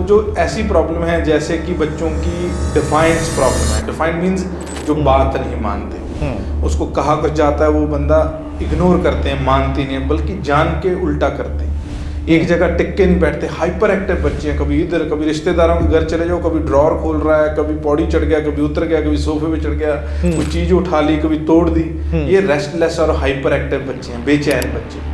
जो ऐसी प्रॉब्लम है जैसे कि बच्चों की डिफाइंस प्रॉब्लम है। डिफाइन मीन्स जो बात नहीं मानते, उसको कहा कर जाता है वो बंदा इग्नोर करते हैं, मानते नहीं, बल्कि जान के उल्टा करते हैं, एक जगह टिक के नहीं बैठते। हाइपर एक्टिव बच्चे हैं, कभी इधर, कभी रिश्तेदारों के घर चले जाओ, कभी ड्रॉर खोल रहा है, कभी पौड़ी चढ़ गया, कभी उतर गया, कभी सोफे पे चढ़ गया, कोई चीज उठा ली, कभी तोड़ दी। ये रेस्टलेस और हाइपर एक्टिव बच्चे हैं, बेचैन बच्चे।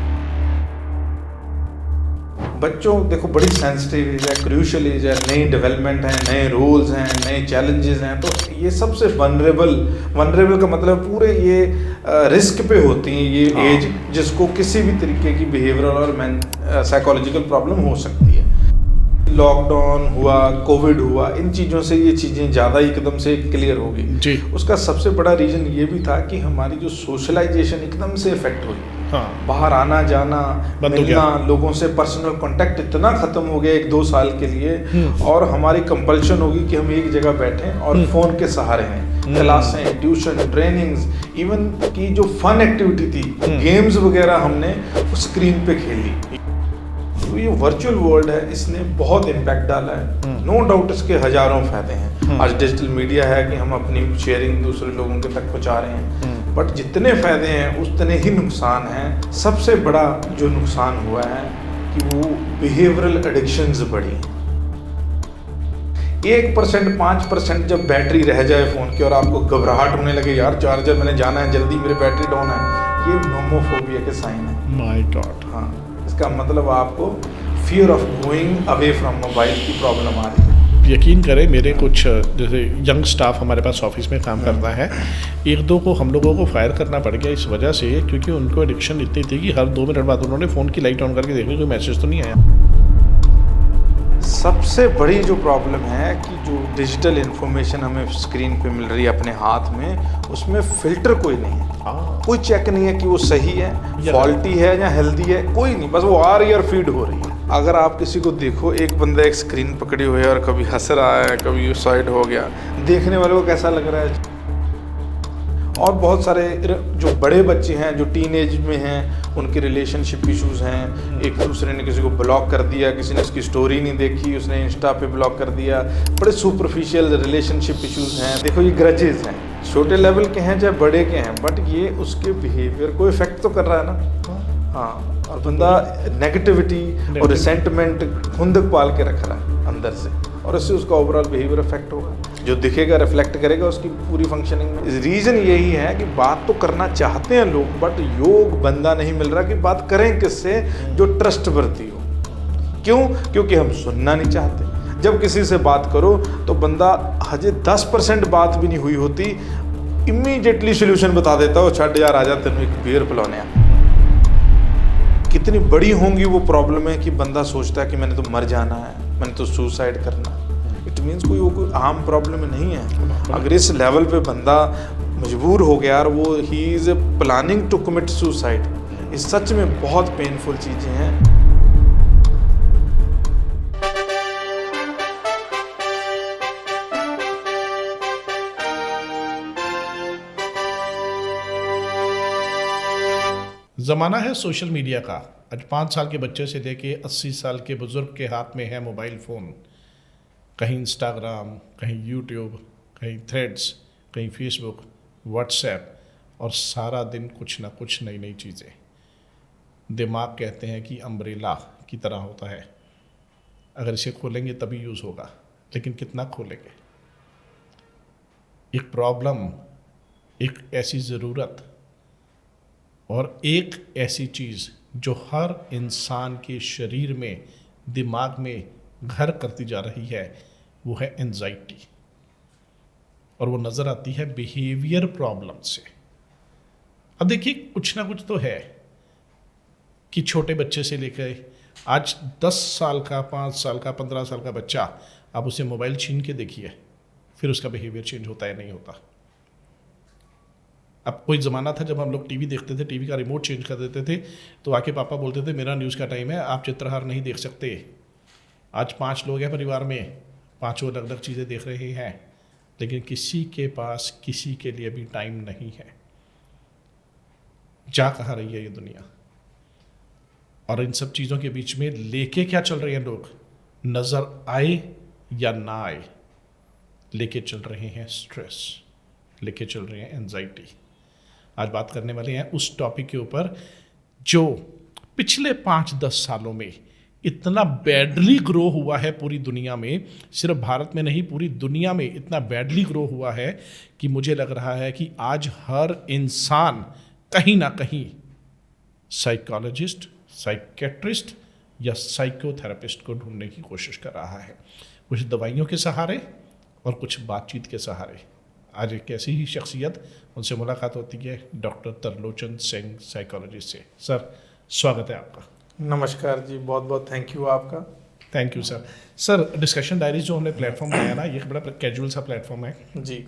बच्चों देखो बड़ी सेंसिटिव एज है, क्रूशियल एज है, नई डेवलपमेंट है, नए रोल्स हैं, नए चैलेंजेस हैं, तो ये सबसे वनरेबल का मतलब पूरे ये रिस्क पे होती हैं ये एज, जिसको किसी भी तरीके की बिहेवियरल और साइकोलॉजिकल प्रॉब्लम हो सकती है। लॉकडाउन हुआ, कोविड हुआ, इन चीज़ों से ये चीज़ें ज़्यादा एकदम से क्लियर हो गई। उसका सबसे बड़ा रीज़न ये भी था कि हमारी जो सोशलाइजेशन एकदम से इफेक्ट हुई। बाहर आना जाना, मिलना, लोगों से पर्सनल कांटेक्ट इतना खत्म हो गया 1-2 साल के लिए, और हमारी कंपल्शन होगी कि हम एक जगह बैठें और फोन के सहारे हैं। क्लासें, ट्यूशन, ट्रेनिंग्स, इवन की जो फन एक्टिविटी थी, गेम्स वगैरह, हमने स्क्रीन पे खेली। तो ये वर्चुअल वर्ल्ड है, इसने बहुत इम्पैक्ट डाला है। नो डाउट इसके हजारों फायदे हैं। आज डिजिटल मीडिया है कि हम अपनी शेयरिंग दूसरे लोगों के तक पहुंचा रहे हैं, बट जितने फायदे हैं उतने ही नुकसान हैं। सबसे बड़ा जो नुकसान हुआ है कि वो बिहेवियरल एडिक्शंस बढ़ी। 1%, 5% जब बैटरी रह जाए फ़ोन की और आपको घबराहट होने लगे, यार चार्जर मैंने जाना है जल्दी, मेरी बैटरी डाउन है, ये नोमोफोबिया के साइन है। My God. हाँ, इसका मतलब आपको fear of going away from mobile की प्रॉब्लम आ रही है। यकीन करें, मेरे कुछ जैसे यंग स्टाफ हमारे पास ऑफिस में काम करता है, 1-2 को हम लोगों को फायर करना पड़ गया इस वजह से, क्योंकि उनको एडिक्शन इतनी थी कि हर 2 मिनट बाद उन्होंने फ़ोन की लाइट ऑन करके देखने कोई मैसेज तो नहीं आया। सबसे बड़ी जो प्रॉब्लम है कि जो डिजिटल इन्फॉर्मेशन हमें स्क्रीन पे मिल रही है अपने हाथ में, उसमें फ़िल्टर कोई नहीं है। कोई चेक नहीं है कि वो सही है, फॉल्टी है या हेल्दी है, कोई नहीं, बस वो आ रही है और फीड हो रही है। अगर आप किसी को देखो, एक बंदा एक स्क्रीन पकड़ी हुई है और कभी हंस रहा है, कभी साइड हो गया, देखने वाले को कैसा लग रहा है। और बहुत सारे जो बड़े बच्चे हैं जो टीनेज में हैं, उनके रिलेशनशिप इश्यूज हैं, एक दूसरे ने किसी को ब्लॉक कर दिया, किसी ने उसकी स्टोरी नहीं देखी, उसने इंस्टा पे ब्लॉक कर दिया, बड़े सुपरफिशियल रिलेशनशिप इश्यूज हैं। देखो ये ग्रजेस हैं, छोटे लेवल के हैं चाहे बड़े के हैं, बट ये उसके बिहेवियर को इफेक्ट तो कर रहा है ना। हाँ, और बंदा नेगेटिविटी और रिसेंटमेंट खुंदक पाल के रख रहा है अंदर से, और इससे उसका ओवरऑल बिहेवियर इफेक्ट होगा, जो दिखेगा रिफ्लेक्ट करेगा उसकी पूरी फंक्शनिंग में। रीज़न यही है कि बात तो करना चाहते हैं लोग, बट योग बंदा नहीं मिल रहा कि बात करें किससे जो ट्रस्टवर्दी हो। क्यों? क्योंकि हम सुनना नहीं चाहते। जब किसी से बात करो तो बंदा हजे 10% बात भी नहीं हुई होती, इमीडिएटली सोल्यूशन बता देता हो, छट यार आजा तेन एक बियर पिलाने। कितनी बड़ी होंगी वो प्रॉब्लम है कि बंदा सोचता है कि मैंने तो मर जाना है, मैंने तो सुसाइड करना है। इट मीन्स कोई आम प्रॉब्लम नहीं है। अगर इस लेवल पे बंदा मजबूर हो गया और वो ही is planning to commit suicide, ये सच में बहुत पेनफुल चीज़ें हैं। ज़माना है सोशल मीडिया का। आज 5 साल के बच्चे से लेके 80 साल के बुज़ुर्ग के हाथ में है मोबाइल फ़ोन। कहीं इंस्टाग्राम, कहीं यूट्यूब, कहीं थ्रेड्स, कहीं फेसबुक, व्हाट्सएप, और सारा दिन कुछ ना कुछ नई नई चीज़ें। दिमाग कहते हैं कि अम्ब्रेला की तरह होता है, अगर इसे खोलेंगे तभी यूज़ होगा, लेकिन कितना खोलेंगे। एक प्रॉब्लम, एक ऐसी ज़रूरत और एक ऐसी चीज़ जो हर इंसान के शरीर में, दिमाग में घर करती जा रही है, वो है एंजाइटी, और वो नज़र आती है बिहेवियर प्रॉब्लम से। अब देखिए, कुछ ना कुछ तो है कि छोटे बच्चे से लेकर आज 10 साल का, 5 साल का, 15 साल का बच्चा, आप उसे मोबाइल छीन के देखिए, फिर उसका बिहेवियर चेंज होता है नहीं होता। अब कोई ज़माना था जब हम लोग टीवी देखते थे, टीवी का रिमोट चेंज कर देते थे तो आके पापा बोलते थे मेरा न्यूज़ का टाइम है, आप चित्रहार नहीं देख सकते। आज 5 लोग हैं परिवार में, 5 अलग अलग चीज़ें देख रहे हैं, लेकिन किसी के पास किसी के लिए भी टाइम नहीं है। जा कहाँ रही है ये दुनिया? और इन सब चीज़ों के बीच में लेके क्या चल रहे हैं लोग? नज़र आए या ना आए, लेके चल रहे हैं स्ट्रेस, लेके चल रहे हैं एंजाइटी। आज बात करने वाले हैं उस टॉपिक के ऊपर जो पिछले 5-10 सालों में इतना बैडली ग्रो हुआ है पूरी दुनिया में, सिर्फ भारत में नहीं पूरी दुनिया में इतना बैडली ग्रो हुआ है कि मुझे लग रहा है कि आज हर इंसान कहीं ना कहीं साइकोलॉजिस्ट, साइकेट्रिस्ट या साइकोथेरेपिस्ट को ढूंढने की कोशिश कर रहा है, कुछ दवाइयों के सहारे और कुछ बातचीत के सहारे। आज एक ऐसी ही शख्सियत, उनसे मुलाकात होती है डॉक्टर तरलोचन सिंह, साइकोलॉजिस्ट से। सर स्वागत है आपका। नमस्कार जी, बहुत बहुत थैंक यू आपका। Thank you sir. Sir discussion diaries जो हमने प्लेटफॉर्म बनाया ना, ये एक बड़ा कैजुअल सा प्लेटफॉर्म है जी।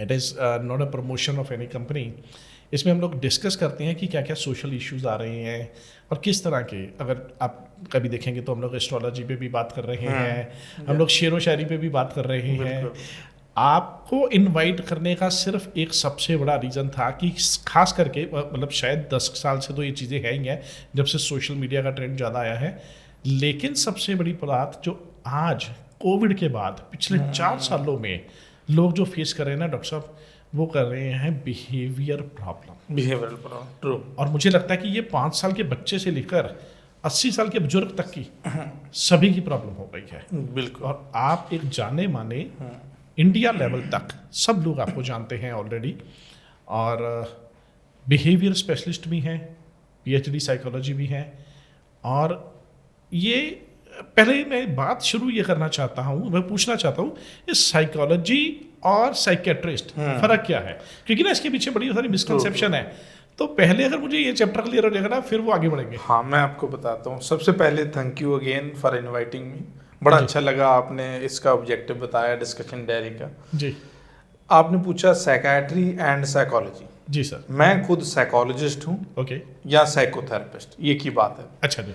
It is not a promotion of any company. इसमें हम लोग डिस्कस करते हैं कि क्या क्या सोशल इश्यूज आ रहे हैं और किस तरह के, अगर आप कभी देखेंगे तो हम लोग एस्ट्रोलॉजी पे भी बात कर रहे हैं, हम लोग शेर व शायरी पे भी बात कर रहे हैं। आपको इनवाइट करने का सिर्फ एक सबसे बड़ा रीज़न था कि खास करके मतलब शायद 10 साल से तो ये चीज़ें हैं ही हैं जब से सोशल मीडिया का ट्रेंड ज़्यादा आया है, लेकिन सबसे बड़ी बात जो आज कोविड के बाद पिछले 4 सालों में लोग जो फेस कर रहे हैं ना डॉक्टर साहब, वो कर रहे हैं बिहेवियरल प्रॉब्लम। ट्रू। और मुझे लगता है कि ये 5 साल के बच्चे से लेकर 80 साल के बुजुर्ग तक की सभी की प्रॉब्लम हो गई है। बिल्कुल। और आप एक जाने माने इंडिया लेवल तक सब लोग आपको जानते हैं ऑलरेडी, और बिहेवियर स्पेशलिस्ट भी हैं, पीएचडी साइकोलॉजी भी हैं। और ये पहले मैं बात शुरू ये करना चाहता हूँ, मैं पूछना चाहता हूँ इस साइकोलॉजी और साइकेट्रिस्ट फर्क क्या है, क्योंकि ना इसके पीछे बड़ी सारी मिसकंसेप्शन है। तो पहले अगर मुझे ये चैप्टर क्लियर हो जाएगा ना, फिर वो आगे बढ़ेंगे। हाँ, मैं आपको बताता हूँ। सबसे पहले thank you again for inviting me. बड़ा अच्छा लगा आपने इसका ऑब्जेक्टिव बताया डिस्कशन डायरी का। जी। आपने पूछा साइकेट्री एंड साइकोलॉजी। जी सर। मैं खुद साइकोलॉजिस्ट हूँ ओके। या साइकोथेरेपिस्ट, ये की बात है। अच्छा जी।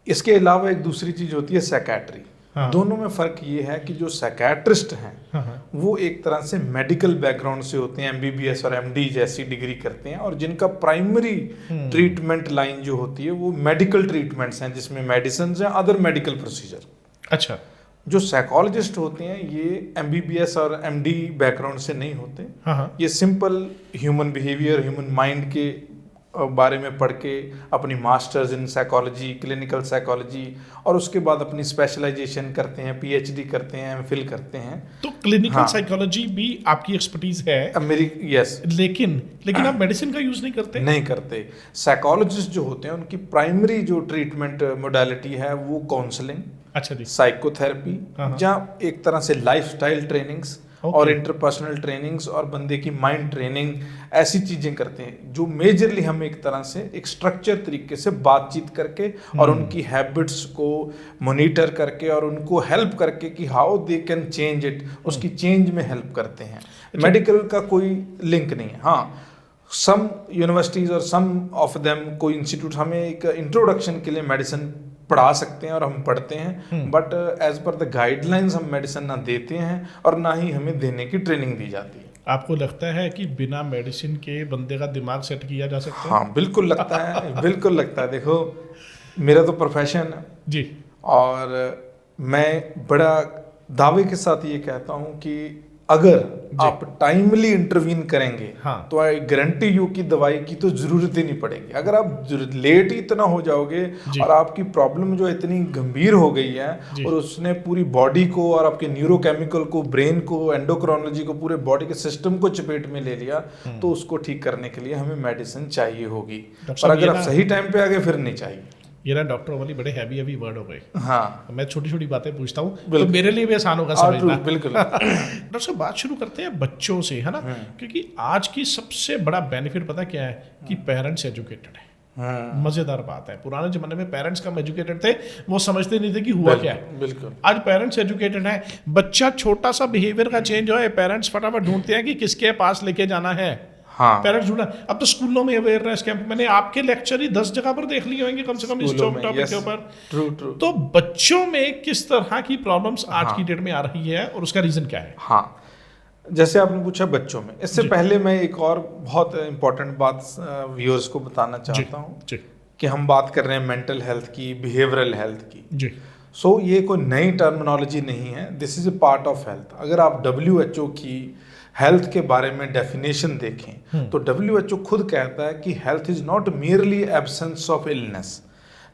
इसके अलावा एक दूसरी चीज होती है साइकेट्री। हाँ। दोनों में फर्क ये है कि जो साइकेट्रिस्ट हैं हाँ। वो एक तरह से मेडिकल बैकग्राउंड से होते हैं, एमबीबीएस और एमडी जैसी डिग्री करते हैं, और जिनका प्राइमरी ट्रीटमेंट लाइन जो होती है वो मेडिकल ट्रीटमेंट्स हैं, जिसमें मेडिसिन हैं, अदर मेडिकल प्रोसीजर। अच्छा। जो साइकोलॉजिस्ट होते हैं ये एमबीबीएस और एमडी बैकग्राउंड से नहीं होते। हाँ। ये simple human behaviour, human mind के बारे में पढ़ के अपनी masters in psychology, clinical psychology, और उसके बाद अपनी स्पेशलाइजेशन करते हैं, पीएचडी करते हैं, एमफिल करते हैं। तो क्लिनिकल हाँ। साइकोलॉजी भी आपकी एक्सपर्टीज है? मेरी यस। लेकिन आप मेडिसिन का यूज नहीं करते? नहीं करते। साइकोलॉजिस्ट जो होते हैं उनकी प्राइमरी जो ट्रीटमेंट मोडालिटी है वो काउंसलिंग, अच्छा जी, साइकोथेरेपी, या एक तरह से लाइफस्टाइल ट्रेनिंग्स और इंटरपर्सनल ट्रेनिंग्स और बंदे की माइंड ट्रेनिंग, ऐसी चीजें करते हैं जो मेजरली हम एक तरह से एक स्ट्रक्चर तरीके से बातचीत करके और उनकी हैबिट्स को मॉनिटर करके और उनको हेल्प करके कि how they can change it, उसकी चेंज में हेल्प करते हैं। मेडिकल का कोई लिंक नहीं है। हाँ, सम यूनिवर्सिटीज और सम ऑफ देम, कोई इंस्टीट्यूट हमें एक इंट्रोडक्शन के लिए मेडिसिन पढ़ा सकते हैं और हम पढ़ते हैं, but as per the guidelines हम मेडिसिन ना देते हैं और ना ही हमें देने की ट्रेनिंग दी जाती है। आपको लगता है कि बिना मेडिसिन के बंदे का दिमाग सेट किया जा सकता है? हाँ, बिल्कुल लगता है। बिल्कुल लगता है। देखो, मेरा तो प्रोफेशन है जी, और मैं बड़ा दावे के साथ ये कहता हूँ कि अगर आप टाइमली इंटरवीन करेंगे तो आई गारंटी यू की दवाई की तो जरूरत ही नहीं पड़ेगी। अगर आप लेट ही इतना हो जाओगे और आपकी प्रॉब्लम जो इतनी गंभीर हो गई है और उसने पूरी बॉडी को और आपके न्यूरोकेमिकल को, ब्रेन को, एंडोक्रोनोलॉजी को, पूरे बॉडी के सिस्टम को चपेट में ले लिया, तो उसको ठीक करने के लिए हमें मेडिसिन चाहिए होगी। और अगर आप सही टाइम पे आ गए फिर नहीं चाहिए। ये ना डॉक्टर वाली बड़े हैवी वर्ड हो गए। हाँ, मैं छोटी छोटी बातें पूछता हूँ तो मेरे लिए भी आसान होगा समझना। बिल्कुल। डॉक्टर साहब, बात शुरू करते हैं बच्चों से, है ना, क्योंकि आज की सबसे बड़ा बेनिफिट पता क्या है कि पेरेंट्स एजुकेटेड है। मजेदार बात है, पुराने जमाने में पेरेंट्स कम एजुकेटेड थे, वो समझते नहीं थे कि हुआ क्या है। बिल्कुल। आज पेरेंट्स एजुकेटेड है, बच्चा छोटा सा बिहेवियर का चेंज हो, पेरेंट्स फटाफट ढूंढते हैं कि किसके पास लेके जाना है। हाँ, पेरेंट्स ढूंढना। अब तो स्कूलों में अवेयरनेस कैंप, मैंने आपके लेक्चर ही 10 जगह पर देख लिए होंगे कम से कम इस टॉपिक के ऊपर। ट्रू। तो बच्चों में किस तरह की प्रॉब्लम्स आज की डेट में आ रही है और उसका रीजन क्या है? हाँ, जैसे आपने पूछा बच्चों में, इससे पहले मैं एक और बहुत इंपॉर्टेंट बात व्यूअर्स को बताना चाहता हूँ कि हम बात कर रहे हैं मेंटल हेल्थ की, बिहेवियरल हेल्थ की। जी। सो ये कोई नई टर्मिनोलॉजी नहीं है, this is a part of health. अगर आप WHO की हेल्थ के बारे में डेफिनेशन देखें तो WHO खुद कहता है कि health is not merely absence of illness.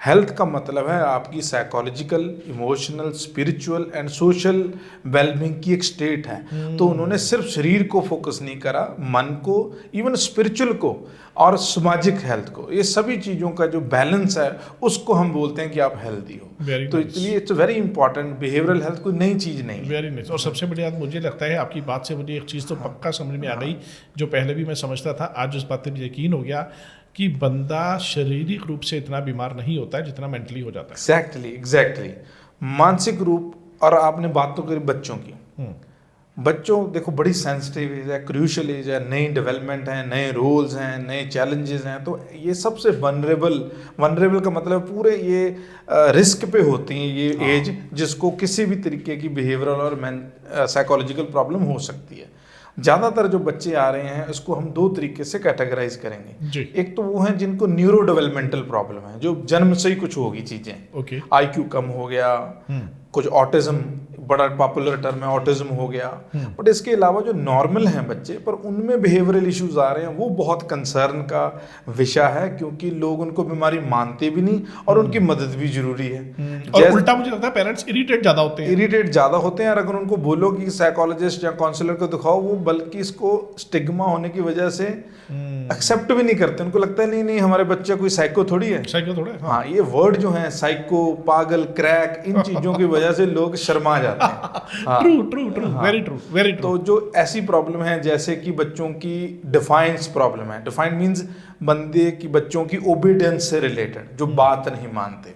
Health का मतलब है आपकी psychological, emotional, spiritual and social wellbeing की एक स्टेट है। तो उन्होंने सिर्फ शरीर को फोकस नहीं करा, मन को, इवन स्पिरिचुअल को और सामाजिक हेल्थ को, ये सभी चीज़ों का जो बैलेंस है उसको हम बोलते हैं कि आप हेल्दी हो। तो इसलिए it's very important. Behavioural health कोई नई चीज़ नहीं है। Very nice. और सबसे बड़ी बात मुझे लगता है आपकी बात से मुझे एक चीज़ तो पक्का समझ में आ गई, जो पहले भी मैं समझता था, आज उस बात पर यकीन हो गया कि बंदा शारीरिक रूप से इतना बीमार नहीं होता है जितना मेंटली हो जाता है। एग्जैक्टली। मानसिक रूप, और आपने बात तो करी बच्चों की। बच्चों देखो बड़ी सेंसिटिव एज है, क्रूशियल एज है, नई डेवलपमेंट है, नए रोल्स हैं, नए चैलेंजेस हैं, तो ये सबसे वनरेबल का मतलब पूरे ये रिस्क पे होती हैं ये एज, जिसको किसी भी तरीके की बिहेवियरल और साइकोलॉजिकल प्रॉब्लम हो सकती है। ज़्यादातर जो बच्चे आ रहे हैं इसको हम दो तरीके से कैटेगराइज करेंगे। एक तो वो हैं जिनको न्यूरो डेवलपमेंटल प्रॉब्लम है, जो जन्म से ही कुछ होगी चीज़ें, IQ कम हो गया, कुछ ऑटिज्म, बड़ा पॉपुलर टर्म है ऑटिज्म हो गया। बट इसके अलावा जो नॉर्मल हैं बच्चे पर उनमें बिहेवियरल इश्यूज आ रहे हैं, वो बहुत कंसर्न का विषय है, क्योंकि लोग उनको बीमारी मानते भी नहीं और उनकी मदद भी जरूरी है। और उल्टा मुझे लगता है पेरेंट्स इरिटेट ज़्यादा होते हैं। और अगर उनको बोलो कि साइकोलॉजिस्ट या काउंसलर को दिखाओ, वो बल्कि इसको स्टिग्मा होने की वजह से एक्सेप्ट भी नहीं करते। उनको लगता है नहीं हमारे बच्चे कोई साइको थोड़ी है। हाँ, ये वर्ड जो है साइको, पागल, क्रैक, इन चीजों की वजह से लोग शर्मा जाते हैं। True, very true. तो जो ऐसी प्रॉब्लम है जैसे कि बच्चों की डिफाइंस प्रॉब्लम है, डिफाइंड मींस बंदे की बच्चों की ओबीडियंस से रिलेटेड, जो बात नहीं मानते,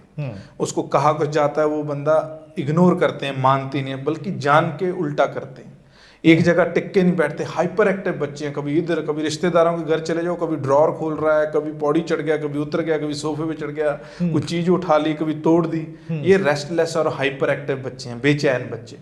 उसको कहा कुछ जाता है वो बंदा इग्नोर करते हैं, मानते नहीं है, बल्कि जान के उल्टा करते हैं, एक जगह टिक के नहीं बैठते। हाइपर एक्टिव बच्चे हैं, कभी इधर, कभी रिश्तेदारों के घर चले जाओ, कभी ड्रॉर खोल रहा है, कभी पौड़ी चढ़ गया, कभी उतर गया, कभी सोफे पे चढ़ गया, कुछ चीज उठा ली, कभी तोड़ दी। ये रेस्टलेस और हाइपर एक्टिव बच्चे हैं, बेचैन बच्चे।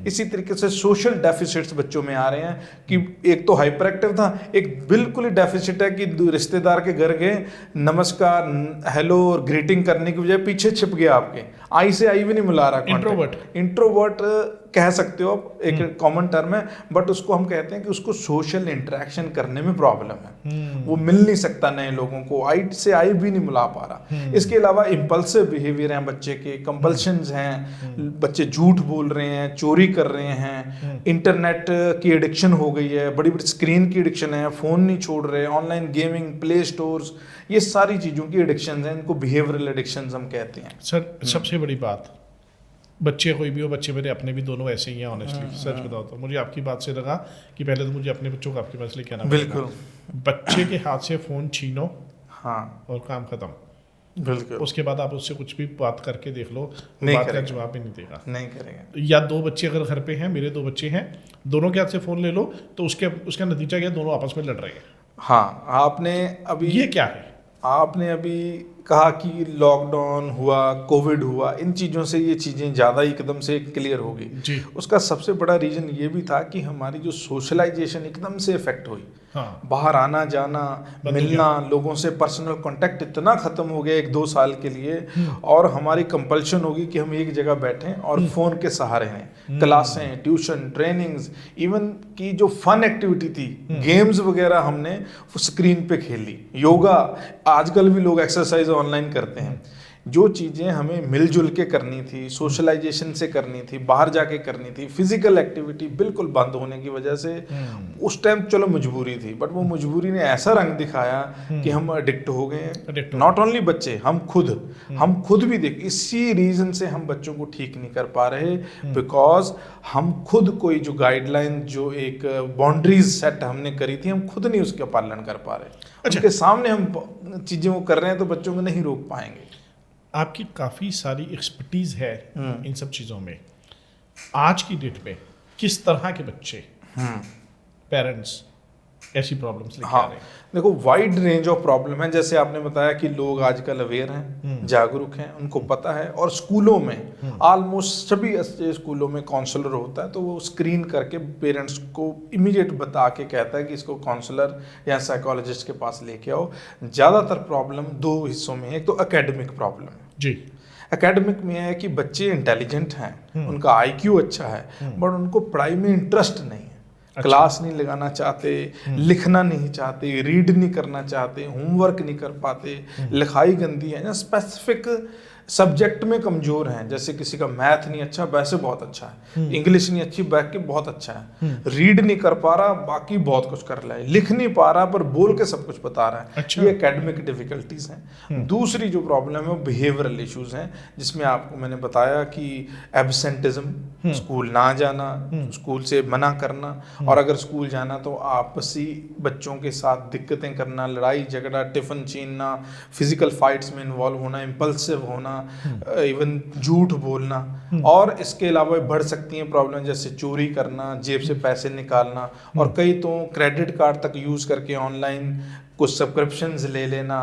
इसी तरीके से सोशल डेफिसिट्स बच्चों में आ रहे हैं कि एक तो हाइपर एक्टिव था, एक बिल्कुल ही डेफिसिट है कि रिश्तेदार के घर गए, नमस्कार, हेलो और ग्रीटिंग करने की बजाय पीछे छिप गया, आपके आई से आई भी नहीं मिला रहा। इंट्रोवर्ट कह सकते हो आप, एक कॉमन टर्म है, बट उसको हम कहते हैं कि उसको सोशल इंटरेक्शन करने में प्रॉब्लम है, वो मिल नहीं सकता नए लोगों को, आई से आई भी नहीं मिला पा रहा। इसके अलावा इम्पल्सिव बिहेवियर हैं बच्चे के, कंपल्शंस हैं, बच्चे झूठ बोल रहे हैं, चोरी कर रहे हैं, इंटरनेट की एडिक्शन हो गई है, बड़ी बड़ी स्क्रीन की एडिक्शन है, फोन नहीं छोड़ रहे, ऑनलाइन गेमिंग, प्ले स्टोर्स, ये सारी चीज़ों की एडिक्शन है, इनको बिहेवियरल एडिक्शन हम कहते हैं। सर सबसे बड़ी बात, बच्चे कोई भी हो, बच्चे मेरे अपने भी दोनों ऐसे ही हैं ऑनेस्टली, सच बताओ तो मुझे आपकी बात से लगा कि पहले तो मुझे अपने बच्चों को आपके पास लेके आना। बिल्कुल, बच्चे के हाथ से फ़ोन छीनो, हाँ, और काम खत्म। बिल्कुल, उसके बाद आप उससे कुछ भी बात करके देख लो, बात का जवाब भी नहीं देगा, नहीं करेगा। या दो बच्चे अगर घर पे हैं, मेरे दो बच्चे हैं, दोनों के हाथ से फ़ोन ले लो तो उसका नतीजा क्या, दोनों आपस में लड़ रहे हैं। हाँ, आपने अभी ये क्या है, आपने अभी कहा कि लॉकडाउन हुआ, कोविड हुआ, इन चीज़ों से ये चीज़ें ज़्यादा एकदम से क्लियर हो गई। उसका सबसे बड़ा रीज़न ये भी था कि हमारी जो सोशलाइजेशन एकदम से इफेक्ट हुई। हाँ, बाहर आना जाना, मिलना, लोगों से पर्सनल कांटेक्ट इतना ख़त्म हो गया 1-2 साल के लिए, और हमारी कंपल्शन होगी कि हम एक जगह बैठें और फ़ोन के सहारे हैं। क्लासें, ट्यूशन, ट्रेनिंग्स, इवन की जो फन एक्टिविटी थी, गेम्स वगैरह हमने स्क्रीन पे खेली। योगा, आजकल भी लोग एक्सरसाइज ऑनलाइन करते हैं। जो चीज़ें हमें मिलजुल के करनी थी, सोशलाइजेशन से करनी थी, बाहर जाके करनी थी, फिजिकल एक्टिविटी बिल्कुल बंद होने की वजह से उस टाइम चलो मजबूरी थी, बट वो मजबूरी ने ऐसा रंग दिखाया कि हम एडिक्ट हो गए हैं। नॉट ओनली बच्चे, हम खुद भी देख, इसी रीजन से हम बच्चों को ठीक नहीं कर पा रहे, बिकॉज हम खुद कोई जो गाइडलाइन, जो एक बाउंड्रीज सेट हमने करी थी, हम खुद नहीं उसका पालन कर पा रहे। उनके सामने हम चीज़ों को कर रहे हैं तो बच्चों को नहीं रोक पाएंगे। आपकी काफ़ी सारी एक्सपर्टीज़ है इन सब चीज़ों में। आज की डेट में किस तरह के बच्चे, पेरेंट्स ऐसी प्रॉब्लम्स लेके आ रहे हैं? देखो, वाइड रेंज ऑफ प्रॉब्लम है। जैसे आपने बताया कि लोग आजकल अवेयर हैं, जागरूक हैं, उनको पता है, और स्कूलों में ऑलमोस्ट सभी स्कूलों में काउंसलर होता है, तो वो स्क्रीन करके पेरेंट्स को इमीडिएट बता के कहता है कि इसको काउंसलर या साइकोलॉजिस्ट के पास लेके आओ। ज़्यादातर प्रॉब्लम 2 हिस्सों में है। एक तो एकेडमिक प्रॉब्लम जी, एकेडमिक में है कि बच्चे इंटेलिजेंट हैं, उनका आईक्यू अच्छा है, बट उनको पढ़ाई में इंटरेस्ट नहीं है। क्लास नहीं लगाना चाहते, लिखना नहीं चाहते, रीड नहीं करना चाहते, होमवर्क नहीं कर पाते, लिखाई गंदी है, या स्पेसिफिक सब्जेक्ट में कमजोर हैं, जैसे किसी का मैथ नहीं अच्छा, वैसे बहुत अच्छा है, इंग्लिश नहीं अच्छी, बाकी बहुत अच्छा है, रीड नहीं कर पा रहा, बाकी बहुत कुछ कर रहा है, लिख नहीं पा रहा पर बोल के सब कुछ बता रहा है। अच्छा। ये एकेडमिक डिफिकल्टीज हैं। दूसरी जो प्रॉब्लम है वो बिहेवियरल इश्यूज हैं, जिसमें आपको मैंने बताया कि एब्सेंटिज्म, स्कूल ना जाना, स्कूल से मना करना, और अगर स्कूल जाना तो आपसी बच्चों के साथ दिक्कतें करना, लड़ाई झगड़ा, टिफिन छीनना, फिजिकल फाइट्स में इन्वॉल्व होना, इम्पल्सिव होना, इवन झूठ बोलना, और इसके अलावा बढ़ सकती हैं प्रॉब्लम जैसे चोरी करना, जेब से पैसे निकालना, और कई तो क्रेडिट कार्ड तक यूज़ करके ऑनलाइन कुछ सब्सक्रिप्शंस ले लेना,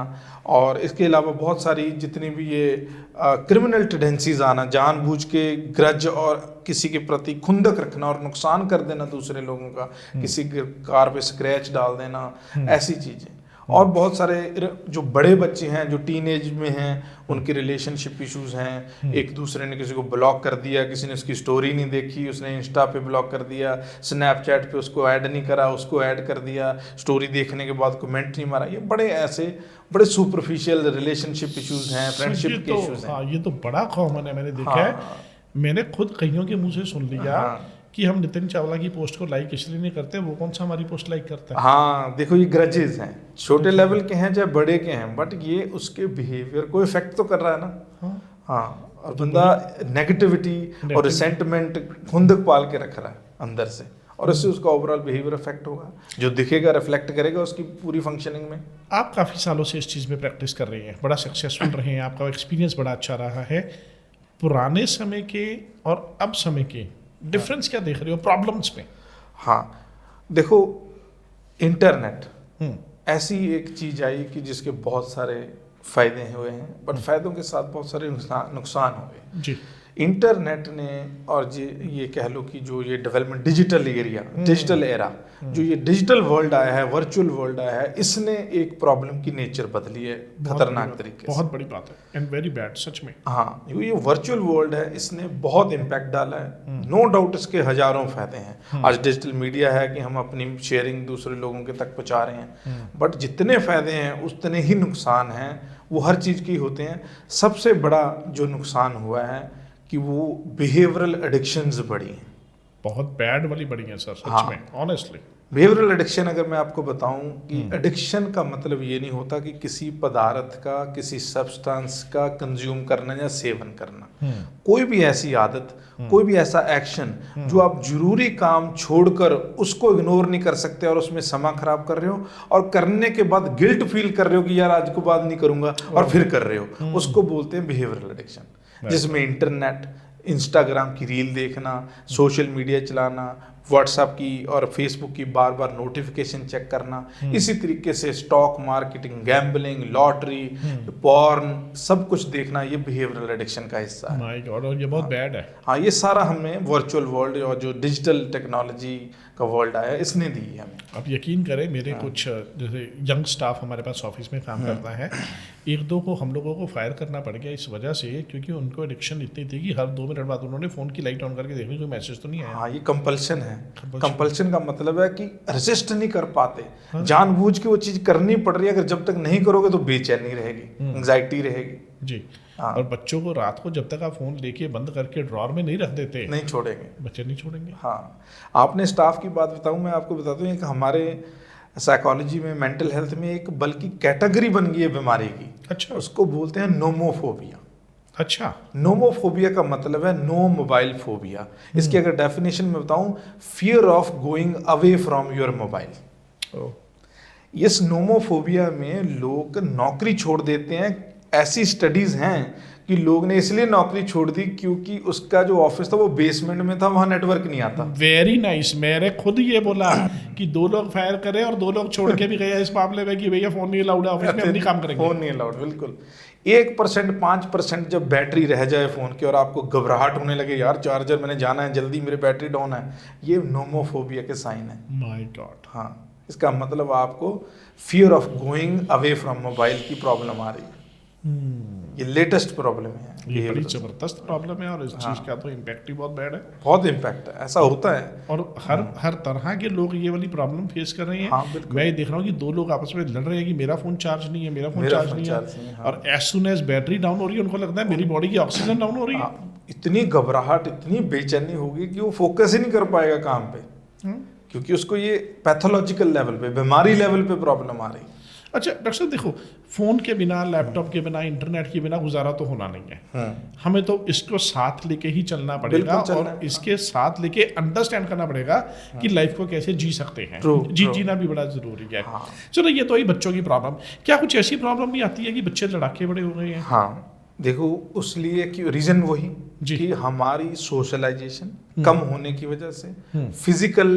और इसके अलावा बहुत सारी जितनी भी ये क्रिमिनल टेंडेंसीज आना, जानबूझ के ग्रज और किसी के प्रति खुंदक रखना और नुकसान कर देना दूसरे लोगों का, किसी के कार पे स्क्रैच डाल देना, ऐसी चीज़ें। और बहुत सारे जो बड़े बच्चे हैं जो टीनेज में हैं, उनके रिलेशनशिप इश्यूज हैं, एक दूसरे ने किसी को ब्लॉक कर दिया, किसी ने उसकी स्टोरी नहीं देखी, उसने इंस्टा पे ब्लॉक कर दिया, स्नैपचैट पे उसको ऐड नहीं करा, उसको ऐड कर दिया, स्टोरी देखने के बाद कमेंट नहीं मारा। ये बड़े ऐसे बड़े सुपरफिशियल रिलेशनशिप इश्यूज हैं, फ्रेंडशिप के इश्यूज हैं। हाँ, ये तो बड़ा कॉमन है, मैंने देखा है। मैंने खुद कईयों के मुंह से सुन लिया कि हम नितिन चावला की पोस्ट को लाइक इसलिए नहीं करते, वो कौन सा हमारी पोस्ट लाइक करता है। हाँ, देखो ये ग्रजेस हैं, छोटे लेवल के हैं चाहे बड़े के हैं, बट ये उसके बिहेवियर को इफेक्ट तो कर रहा है ना। हाँ, और बंदा नेगेटिविटी और रिसेंटमेंट खुंदक पाल के रख रहा है अंदर से, और इससे उसका ओवरऑल बिहेवियर इफेक्ट होगा, जो दिखेगा रिफ्लेक्ट करेगा उसकी पूरी फंक्शनिंग में। आप काफ़ी सालों से इस चीज़ में प्रैक्टिस कर रही हैं, बड़ा सक्सेसफुल रहे हैं, आपका एक्सपीरियंस बड़ा अच्छा रहा है। पुराने समय के और अब समय के डिफरेंस क्या देख रहे हो प्रॉब्लम्स में? हाँ, देखो इंटरनेट ऐसी एक चीज आई कि जिसके बहुत सारे फायदे हुए हैं, बट फायदों के साथ बहुत सारे नुकसान हुए जी। इंटरनेट ने, और ये कह लो कि जो ये development digital area, digital era, जो ये डिजिटल वर्ल्ड आया है, वर्चुअल वर्ल्ड आया है, इसने एक प्रॉब्लम की नेचर बदली है खतरनाक तरीके से। बहुत बड़ी बात है एंड वेरी बैड, सच में। हाँ, ये वर्चुअल वर्ल्ड है, इसने बहुत इम्पैक्ट डाला है, नो डाउट इसके हजारों फायदे हैं। आज डिजिटल मीडिया है कि हम अपनी शेयरिंग दूसरे लोगों के तक पहुंचा रहे हैं, बट जितने फायदे हैं उतने ही नुकसान हैं, वो हर चीज़ की होते हैं। सबसे बड़ा जो नुकसान हुआ है कि वो बिहेवियरल एडिक्शंस बढ़ी हैं, बहुत बैड वाली बढ़ी हैं सर, सच हाँ। में, ऑनेस्टली। बिहेवियरल एडिक्शन, अगर मैं आपको बताऊं कि एडिक्शन का मतलब ये नहीं होता कि किसी पदार्थ का, किसी सब्सटेंस का कंज्यूम करना या सेवन करना, कोई भी ऐसी आदत, कोई भी ऐसा एक्शन जो आप जरूरी काम छोड़कर उसको इग्नोर नहीं कर सकते और उसमें समय खराब कर रहे हो, और करने के बाद गिल्ट फील कर रहे हो कि यार आज को बाद नहीं करूंगा, और फिर कर रहे हो, उसको बोलते हैं बिहेवियरल एडिक्शन। जिसमें इंटरनेट, इंस्टाग्राम की रील देखना, सोशल मीडिया चलाना, व्हाट्सएप की और फेसबुक की बार बार नोटिफिकेशन चेक करना, इसी तरीके से stock marketing, gambling, lottery, porn, सब कुछ देखना, ये बिहेवियरल एडिक्शन का हिस्सा है। माय गॉड, और ये बहुत बैड है। हाँ, ये सारा हमें वर्चुअल वर्ल्ड और जो डिजिटल टेक्नोलॉजी का वर्ल्ड आया इसने दी है हमें। आप यकीन करें, मेरे कुछ जैसे यंग स्टाफ हमारे पास ऑफिस में काम करता है, एक दो को हम लोगों को फायर करना पड़ गया इस वजह से, क्योंकि उनको एडिक्शन इतनी थी कि हर 2 मिनट बाद उन्होंने फ़ोन की लाइट ऑन करके देखी कोई मैसेज तो नहीं आया। हाँ, ये कंपल्शन है। कंपल्शन का मतलब है कि रेजिस्ट नहीं कर पाते, जानबूझ के वो चीज़ करनी पड़ रही है, अगर जब तक नहीं करोगे तो बेचैनी रहेगी, एंग्जाइटी रहेगी जी। हाँ। और बच्चों को रात को जब तक आप फ़ोन लेके बंद करके ड्रॉर में नहीं रख देते, नहीं छोड़ेंगे, बच्चे नहीं छोड़ेंगे। हाँ, आपने स्टाफ की बात बताऊं, मैं आपको बताता हूँ, एक हमारे साइकोलॉजी में, मेंटल हेल्थ में एक बल्कि कैटेगरी बन गई है बीमारी की। अच्छा। उसको बोलते हैं नोमोफोबिया। अच्छा। नोमोफोबिया का मतलब है नो मोबाइल फोबिया। इसकी अगर डेफिनेशन में बताऊं, fear of going away from your mobile. इस नोमोफोबिया में लोग नौकरी छोड़ देते हैं। ऐसी स्टडीज हैं कि लोग ने इसलिए नौकरी छोड़ दी क्योंकि उसका जो ऑफिस था वो बेसमेंट में था, वहां नेटवर्क नहीं आता। Very nice. मैंने खुद ये बोला कि 2 लोग फायर करें और 2 लोग छोड़ के भी गए इस मामले में कि भैया फोन नहीं अलाउड है ऑफिस में, हम नहीं काम करेंगे। फोन नहीं अलाउड, बिल्कुल। 1%, 5% जब बैटरी रह जाए फोन की और आपको घबराहट होने लगे, यार चार्जर मैंने जाना है जल्दी, मेरी बैटरी डाउन है, ये नोमोफोबिया के साइन है। My God. हाँ, इसका मतलब आपको fear of going away from mobile की प्रॉब्लम आ रही है। ये लेटेस्ट प्रॉब्लम है, ये बड़ी जबरदस्त प्रॉब्लम है और इस चीज का तो इम्पैक्ट ही बहुत बैड है। बहुत इम्पैक्ट है, ऐसा होता है। और हर तरह के लोग ये वाली प्रॉब्लम फेस कर रहे हैं। हाँ, बिल्कुल। मैं ये देख रहा हूँ कि दो लोग आपस में लड़ रहे हैं कि मेरा फोन चार्ज नहीं है, मेरा फोन चार्ज नहीं है, हाँ। और as soon as battery down हो रही है उनको लगता है मेरी बॉडी की ऑक्सीजन डाउन हो रही है। इतनी घबराहट, इतनी बेचैनी होगी कि वो फोकस ही नहीं कर पाएगा काम पे, क्योंकि उसको ये पैथोलॉजिकल लेवल पे, बीमारी लेवल पे प्रॉब्लम आ रही है। अच्छा डॉक्टर साहब देखो, फोन के बिना, लैपटॉप के बिना, इंटरनेट के बिना गुजारा तो होना नहीं है। हमें तो इसको साथ लेके ही चलना पड़ेगा और इसके साथ लेके अंडरस्टैंड करना पड़ेगा कि लाइफ को कैसे जी सकते हैं। जीना भी बड़ा जरूरी है। चलो ये तो ही बच्चों की प्रॉब्लम, क्या कुछ ऐसी प्रॉब्लम भी आती है कि बच्चे लड़ाके बड़े हो गए हैं? हाँ देखो, उस लिए कि रीजन वही कि हमारी सोशलाइजेशन कम होने की वजह से, फिजिकल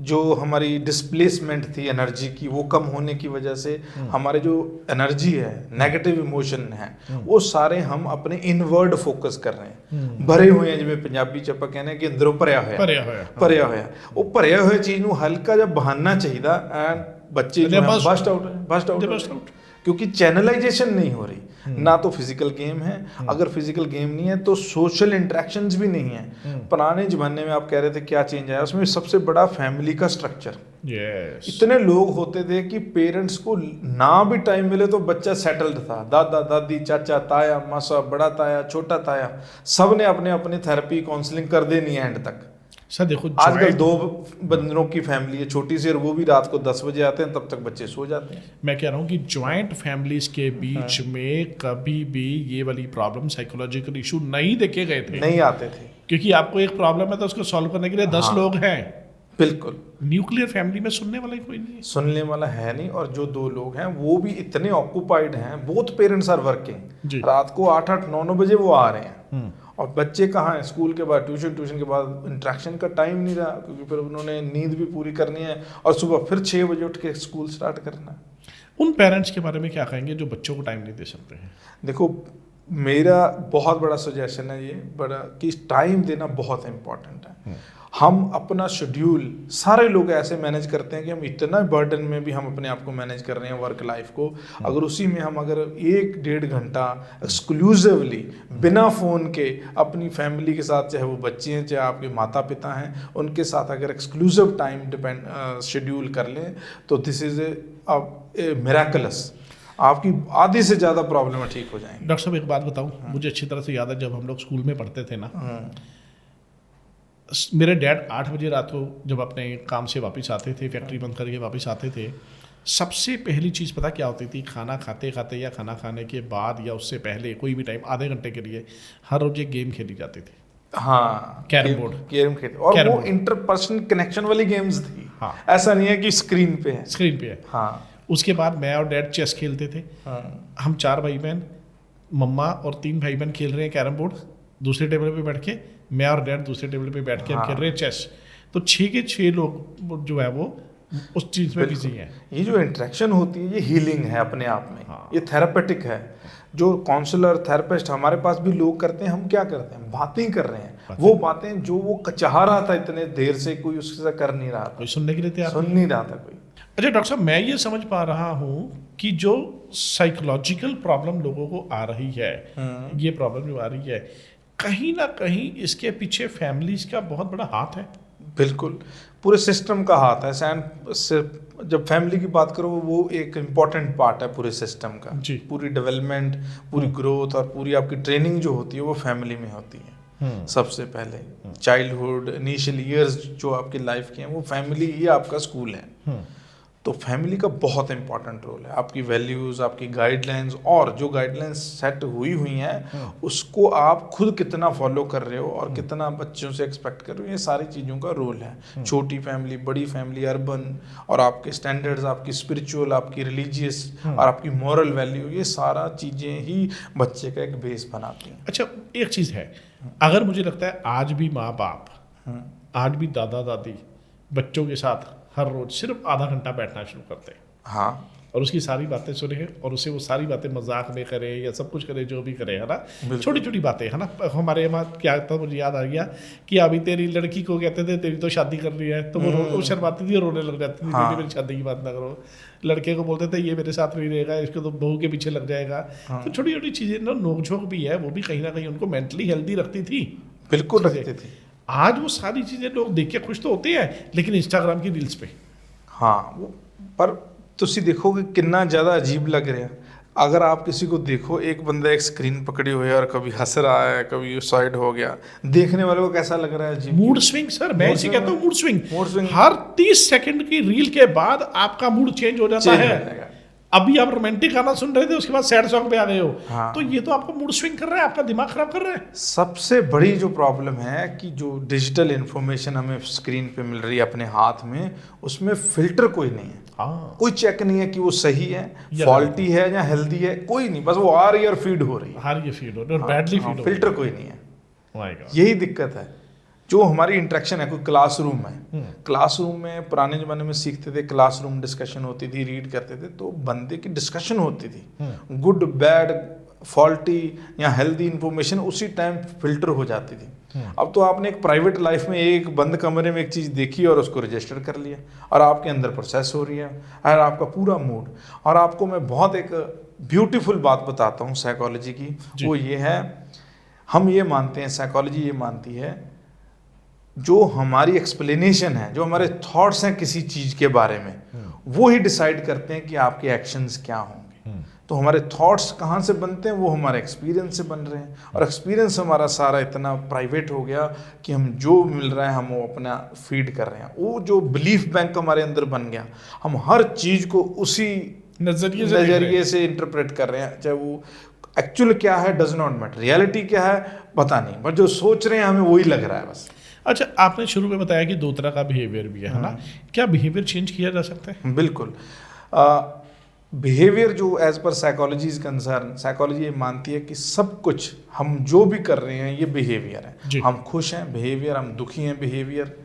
जो हमारी डिस्प्लेसमेंट थी एनर्जी की वो कम होने की वजह से, हमारे जो एनर्जी है, नेगेटिव इमोशन है, वो सारे हम अपने इनवर्ड फोकस कर रहे हैं, भरे हुए हैं। जिਵੇਂ ਪੰਜਾਬੀ ਚ ਆਪਾਂ ਕਹਿੰਦੇ ਕਿ ਅੰਦਰੋਂ ਭਰਿਆ ਹੋਇਆ ਉਹ ਭਰਿਆ ਹੋਇਆ ਚੀਜ਼ ਨੂੰ ਹਲਕਾ ਜਿਹਾ ਬਹਾਨਾ ਚਾਹੀਦਾ ਐਂਡ ਬੱਚੇ जो है बस्ट आउट क्योंकि चैनलाइजेशन नहीं हो रही। ना तो फिजिकल गेम है, अगर फिजिकल गेम नहीं है तो सोशल इंटरेक्शंस भी नहीं है। पुराने जमाने में आप कह रहे थे क्या चेंज आया, उसमें सबसे बड़ा फैमिली का स्ट्रक्चर। इतने लोग होते थे कि पेरेंट्स को ना भी टाइम मिले तो बच्चा सेटल्ड था, दादा दादी चाचा ताया मासा, बड़ा ताया छोटा ताया, सब ने अपने अपने थेरेपी काउंसलिंग कर देनी है एंड तक। सर देखो, आजकल 2 बंदरों की फैमिली है छोटी सी, और वो भी रात को 10 बजे आते हैं, तब तक बच्चे सो जाते हैं। मैं कह रहा हूँ कि जॉइंट फैमिलीज के बीच में कभी भी ये वाली प्रॉब्लम, साइकोलॉजिकल इशू नहीं देखे गए थे, नहीं आते थे, क्योंकि आपको एक प्रॉब्लम है तो उसको सॉल्व करने के लिए 10 लोग हैं। बिल्कुल। न्यूक्लियर फैमिली में सुनने वाला ही कोई नहीं है, सुनने वाला है नहीं। और जो 2 लोग हैं वो भी इतने ऑक्यूपाइड हैं, बोथ पेरेंट्स आर वर्किंग, रात को 8-8, 9-9 बजे वो आ रहे हैं, और बच्चे कहाँ हैं, स्कूल के बाद ट्यूशन के बाद इंटरेक्शन का टाइम नहीं रहा, क्योंकि फिर उन्होंने नींद भी पूरी करनी है और सुबह फिर 6 बजे उठ के स्कूल स्टार्ट करना है। उन पेरेंट्स के बारे में क्या कहेंगे जो बच्चों को टाइम नहीं दे सकते हैं? देखो, मेरा बहुत बड़ा सजेशन है ये बड़ा, कि टाइम देना बहुत इम्पोर्टेंट है। हम अपना शेड्यूल, सारे लोग ऐसे मैनेज करते हैं कि हम इतना बर्डन में भी हम अपने आप को मैनेज कर रहे हैं वर्क लाइफ को, अगर उसी में हम अगर 1-1.5 घंटा एक्सक्लूसिवली बिना फ़ोन के अपनी फैमिली के साथ, चाहे वो बच्चे हैं चाहे आपके माता पिता हैं, उनके साथ अगर एक्सक्लूसिव टाइम शेड्यूल कर लें तो दिस इज़ ए मिरेकलस, आपकी आधी से ज़्यादा प्रॉब्लम ठीक हो जाएंगी। डॉक्टर साहब एक बात बताऊँ, मुझे अच्छी तरह से याद है जब हम लोग स्कूल में पढ़ते थे ना, मेरे डैड 8 बजे रात को जब अपने काम से वापस आते थे, फैक्ट्री बंद करके वापस आते थे, सबसे पहली चीज़ पता क्या होती थी? खाना खाते खाते या खाना खाने के बाद या उससे पहले कोई भी टाइम, आधे घंटे के लिए हर रोज एक गेम खेली जाती थी। हाँ, कैरम बोर्ड खेलते, और वो इंटरपर्सनल कनेक्शन वाली गेम्स थी। हाँ, ऐसा नहीं है कि स्क्रीन पे है। हाँ, उसके बाद मैं और डैड चेस खेलते थे। हम 4 भाई बहन, मम्मा और 3 भाई बहन खेल रहे हैं कैरम बोर्ड, दूसरे टेबल पे बैठ के मैं और डैड दूसरे टेबल पे बैठ के हम खेल रहे हैं चेस। तो 6 के 6 लोग जो है वो उस चीज़ में बिजी हैं। ये जो इंटरेक्शन होती है ये हीलिंग है अपने आप में। ये थेरापेटिक है। जो काउंसलर, थेरेपिस्ट हमारे पास भी लोग करते हैं, हम क्या करते हैं? बातें कर रहे हैं। वो बातें जो वो चाह रहा था इतने देर से, कोई उससे कर नहीं रहा था, कोई सुनने के लिए तैयार सुन नहीं रहा था कोई। अच्छा डॉक्टर साहब, मैं ये समझ पा रहा हूँ कि जो साइकोलॉजिकल प्रॉब्लम लोगों को आ रही है, ये प्रॉब्लम जो आ रही है, कहीं ना कहीं इसके पीछे फैमिलीज का बहुत बड़ा हाथ है। बिल्कुल, पूरे सिस्टम का हाथ है। सिर्फ जब फैमिली की बात करो, वो एक इम्पॉर्टेंट पार्ट है पूरे सिस्टम का। पूरी डेवलपमेंट, पूरी ग्रोथ और पूरी आपकी ट्रेनिंग जो होती है वो फैमिली में होती है। सबसे पहले चाइल्डहुड, इनिशियल ईयर्स जो आपकी लाइफ के हैं, वो फैमिली ही आपका स्कूल है। तो फैमिली का बहुत इंपॉर्टेंट रोल है। आपकी वैल्यूज़, आपकी गाइडलाइंस, और जो गाइडलाइंस सेट हुई हैं उसको आप खुद कितना फॉलो कर रहे हो और कितना बच्चों से एक्सपेक्ट कर रहे हो, ये सारी चीज़ों का रोल है। छोटी फैमिली, बड़ी फैमिली, अर्बन, और आपके स्टैंडर्ड्स, आपकी स्पिरिचुअल, आपकी रिलीजियस और आपकी मॉरल वैल्यू, ये सारा चीज़ें ही बच्चे का एक बेस बनाती हैं। अच्छा, एक चीज़ है, अगर मुझे लगता है आज भी माँ बाप, आज भी दादा दादी बच्चों के साथ हर रोज सिर्फ आधा घंटा बैठना शुरू करते हैं। हाँ, और उसकी सारी बातें सुने और उसे वो सारी बातें मजाक में करे या सब कुछ करे जो भी करे, है ना, छोटी छोटी बातें, है ना। हमारे यहाँ क्या था, मुझे याद आ गया कि अभी तेरी लड़की को कहते थे तेरी तो शादी कर रही है, तो वो शर्माती थी और रोने लग जाती थी, मेरी शादी की बात ना करो। लड़के को बोलते थे ये मेरे साथ नहीं रहेगा, इसको तो बहू के पीछे लग जाएगा। तो छोटी छोटी चीज़ें ना, नोकझोंक भी है, वो भी कहीं ना कहीं उनको मेंटली हेल्दी रखती थी। बिल्कुल रखती थी। आज वो सारी चीज़ें लोग देख के खुश तो होते हैं, लेकिन इंस्टाग्राम की रील्स पे। हाँ, पर तुसी देखोगे कितना ज़्यादा अजीब लग रहा है। अगर आप किसी को देखो, एक बंदा एक स्क्रीन पकड़ी हुई है और कभी हंस रहा है, कभी साइड हो गया, देखने वाले को कैसा लग रहा है? अजीब। मूड स्विंग सर, मैं इसे कहता हूँ मूड स्विंग। मूड स्विंग हर 30 सेकंड की रील के बाद आपका मूड चेंज हो जाता है। अभी आप रोमांटिक गाना सुन रहे थे, उसके बाद सैड सॉन्ग पे आ गए हो। हाँ। तो ये तो आपका मूड स्विंग कर रहा है, आपका दिमाग खराब कर रहा है। सबसे बड़ी जो प्रॉब्लम है कि जो डिजिटल इन्फॉर्मेशन हमें स्क्रीन पे मिल रही है अपने हाथ में, उसमें फिल्टर कोई नहीं है। हाँ। कोई चेक नहीं है कि वो सही है, फॉल्टी है या हेल्दी है, कोई नहीं, बस वो आ रही है और फीड हो रही है। आ रही है, फीड हो रही है और बैडली फीड हो रही है। फिल्टर कोई नहीं है। यही दिक्कत है। जो हमारी इंटरेक्शन है, कोई क्लासरूम है, क्लासरूम में पुराने जमाने में सीखते थे, क्लासरूम डिस्कशन होती थी, रीड करते थे, तो बंदे की डिस्कशन होती थी, गुड बैड फॉल्टी या हेल्दी इंफॉर्मेशन उसी टाइम फिल्टर हो जाती थी। अब तो आपने एक प्राइवेट लाइफ में एक बंद कमरे में एक चीज़ देखी और उसको रजिस्टर कर लिया और आपके अंदर प्रोसेस हो रही है और आपका पूरा मूड। और आपको मैं बहुत एक ब्यूटीफुल बात बताता हूँ साइकोलॉजी की, वो ये है, हम ये मानते हैं, साइकोलॉजी ये मानती है, जो हमारी एक्सप्लेनेशन है, जो हमारे थॉट्स हैं किसी चीज़ के बारे में, वो ही डिसाइड करते हैं कि आपके एक्शंस क्या होंगे। तो हमारे थॉट्स कहाँ से बनते हैं? वो हमारे एक्सपीरियंस से बन रहे हैं, और एक्सपीरियंस हमारा सारा इतना प्राइवेट हो गया कि हम जो मिल रहा है हम वो अपना फीड कर रहे हैं। वो जो बिलीफ बैंक हमारे अंदर बन गया, हम हर चीज़ को उसी नज़रिए से इंटरप्रेट कर रहे हैं, चाहे वो एक्चुअल क्या है डज नॉट मैटर, रियलिटी क्या है पता नहीं, बट जो सोच रहे हैं हमें वही लग रहा है बस। अच्छा, आपने शुरू में बताया कि 2 तरह का बिहेवियर भी है ना, क्या बिहेवियर चेंज किया जा सकता है? बिल्कुल। बिहेवियर जो as per psychology is concern, psychology ये मानती है कि सब कुछ हम जो भी कर रहे हैं ये बिहेवियर है। हम खुश हैं, बिहेवियर, हम दुखी हैं, बिहेवियर,